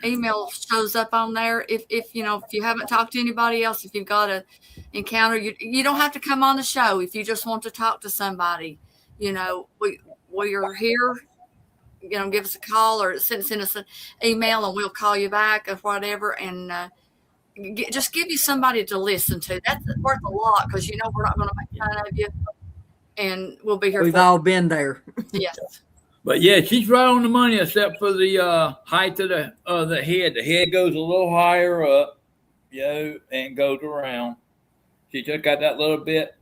email shows up on there. If you haven't talked to anybody else, if you've got a encounter, you don't have to come on the show. If you just want to talk to somebody, we are here. Give us a call or send us an email and we'll call you back or whatever. And just give you somebody to listen to. That's worth a lot because we're not going to make fun of you, and we'll be here. We've all been there. Yes. But yeah, she's right on the money except for the height of the head. The head goes a little higher up, and goes around. She just got that little bit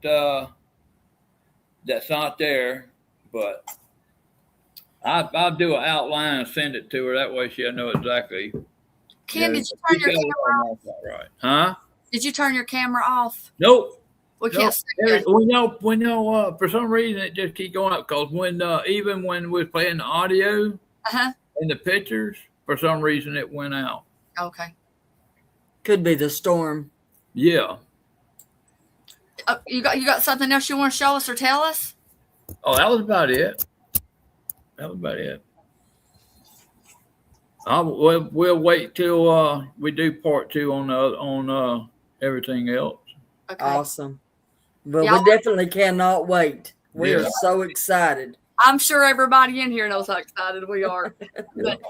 that's not there, but I'll do an outline and send it to her. That way she'll know exactly. Ken, did you turn your camera off? All right. Huh? Did you turn your camera off? Nope. We can't see Nope. it. We know. For some reason, it just keep going up. Cause even when we was playing the audio and the pictures, for some reason it went out. Okay. Could be the storm. Yeah. You got something else you want to show us or tell us? Oh, that was about it. We'll wait till we do part 2 on everything else. Okay. Awesome. But Y'all- we definitely cannot wait. We are Yeah. so excited. I'm sure everybody in here knows how excited we are. But,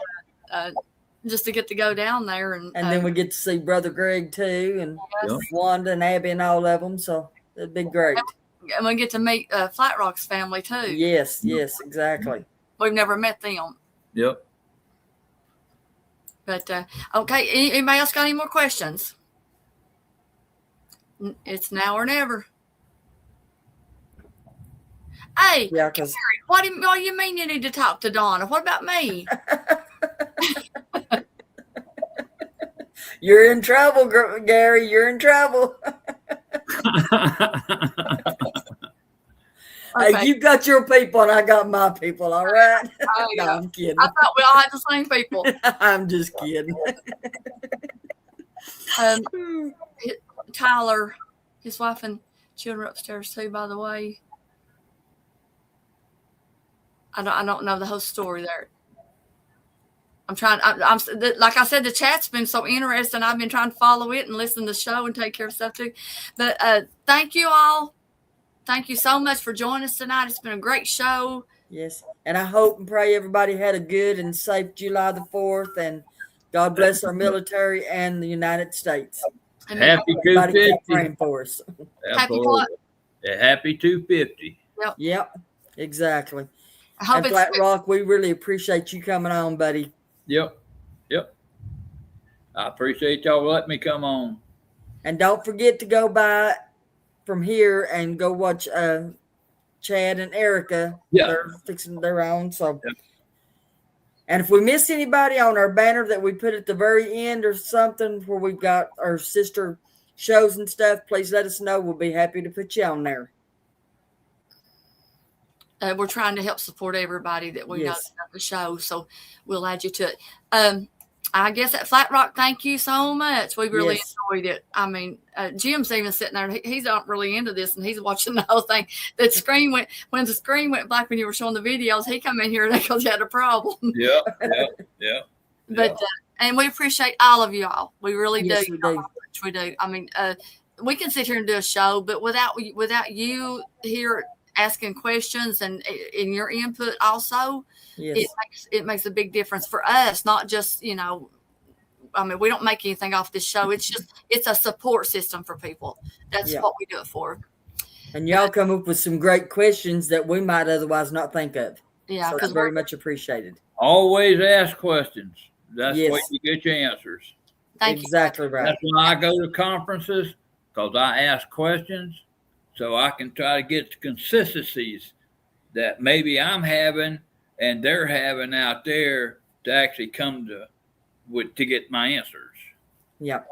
just to get to go down there and And then we get to see Brother Greg too, and yes, Wanda and Abby and all of them. So it'd be great. and we get to meet Flatrock's family too. Yes, exactly. We've never met them. Yep. But okay, anybody else got any more questions? It's now or never. Hey, Yeah, because what do you mean you need to talk to Donna? What about me? you're in trouble, Gary. You're in trouble. Okay. Hey, you got your people, and I got my people. All right. Oh, No, yeah. I'm kidding. I thought we all had the same people. I'm just kidding. Tyler, his wife and children upstairs too, by the way. I don't know the whole story there. I'm like I said, the chat's been so interesting. I've been trying to follow it and listen to the show and take care of stuff too. But thank you all. Thank you so much for joining us tonight. It's been a great show. Yes, and I hope and pray everybody had a good and safe July the 4th, and God bless our military and the United States. And Happy Everybody keep 250. praying for us. Absolutely. Happy 250. Yep, exactly. I hope And Flat Rock, we really appreciate you coming on, buddy. Yep. I appreciate y'all letting me come on. And don't forget to go by from here and go watch Chad and Erica. Yeah. They're fixing their own. So, Yep. And if we miss anybody on our banner that we put at the very end or something where we've got our sister shows and stuff, please let us know. We'll be happy to put you on there. we're trying to help support everybody that we know Yes. about the show, so we'll add you to it. I guess at Flat Rock, thank you so much. We really Yes. enjoyed it. I mean, Jim's even sitting there. He's not really into this, and he's watching the whole thing. When the screen went black when you were showing the videos, he come in here because he had a problem. Yeah. But and we appreciate all of you all. We really Yes, do. we do. We do. I mean, we can sit here and do a show, but without you here asking questions and in your input also, Yes. it makes a big difference for us. Not just I mean, we don't make anything off this show. It's a support system for people. That's what we do it for. And y'all come up with some great questions that we might otherwise not think of. Yeah, So it's because very much appreciated. Always ask questions. That's Yes. the way you get your answers. thank you. Exactly right. That's why I go to conferences, because I ask questions so I can try to get the consistencies that maybe I'm having and they're having out there to actually come to get my answers. Yep.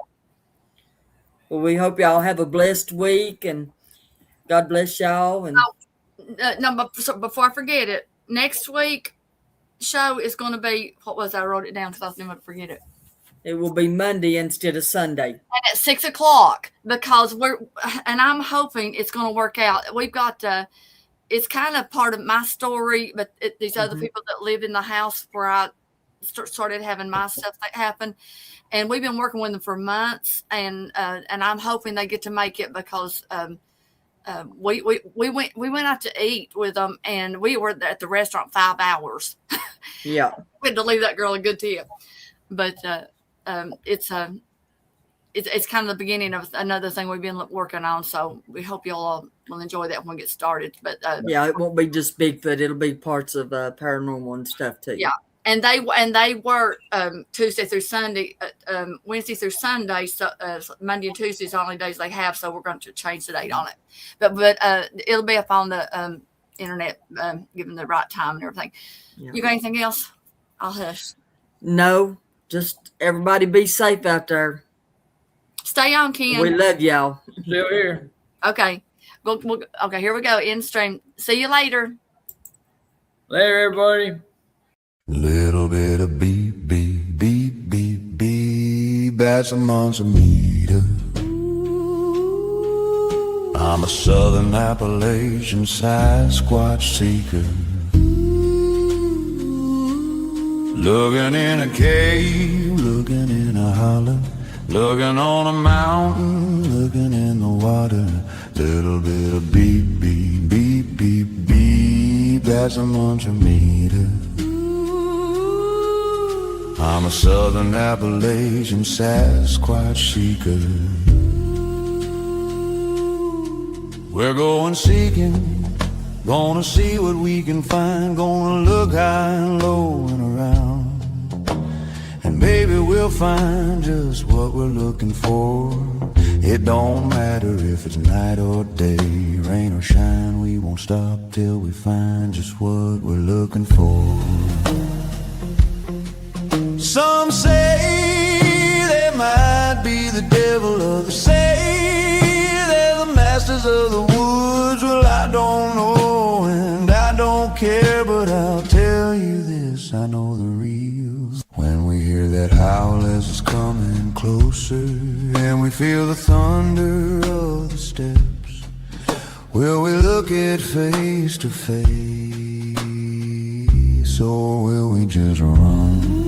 Well, we hope y'all have a blessed week, and God bless y'all. And No, but before I forget it, next week show is going to be, what was I wrote it down because I was going to forget it. it will be Monday instead of Sunday. And at 6:00 because I'm hoping it's going to work out. We've got, it's kind of part of my story, but these other people that live in the house where I started having my stuff that happened, and we've been working with them for months, and I'm hoping they get to make it because we went out to eat with them, and we were at the restaurant 5 hours. Yeah. We had to leave that girl a good tip, but it's kind of the beginning of another thing we've been working on. So we hope you all will enjoy that when we get started. But Yeah, it won't be just Bigfoot. It'll be parts of paranormal and stuff too. yeah. And they work Tuesday through Sunday, Wednesday through Sunday. So Monday and Tuesday is the only days they have. So we're going to change the date on it. But it'll be up on the internet given the right time and everything. Yeah. You got anything else? I'll hush. No, just everybody be safe out there. Stay on, Ken. We love y'all. Still here. Okay. Okay, here we go. In stream. See you later. Later, everybody. Little bit of beep, beep, beep, beep, beep. That's a monster meter. I'm a southern Appalachian Sasquatch seeker. Looking in a cave, looking in a hollow, looking on a mountain, looking in the water. Little bit of beep, beep, beep, beep, beep. That's a monster meter. I'm a southern Appalachian Sasquatch seeker. We're going seeking, gonna see what we can find, gonna look high and low and around, and maybe we'll find just what we're looking for. It don't matter if it's night or day, rain or shine, we won't stop till we find just what we're looking for. Some say they might be the devil, others say they're the masters of the woods. Well, I don't know and I don't care, but I'll tell you this, I know the real. When we hear that howl as it's coming closer, and we feel the thunder of the steps, will we look it face to face, or will we just run?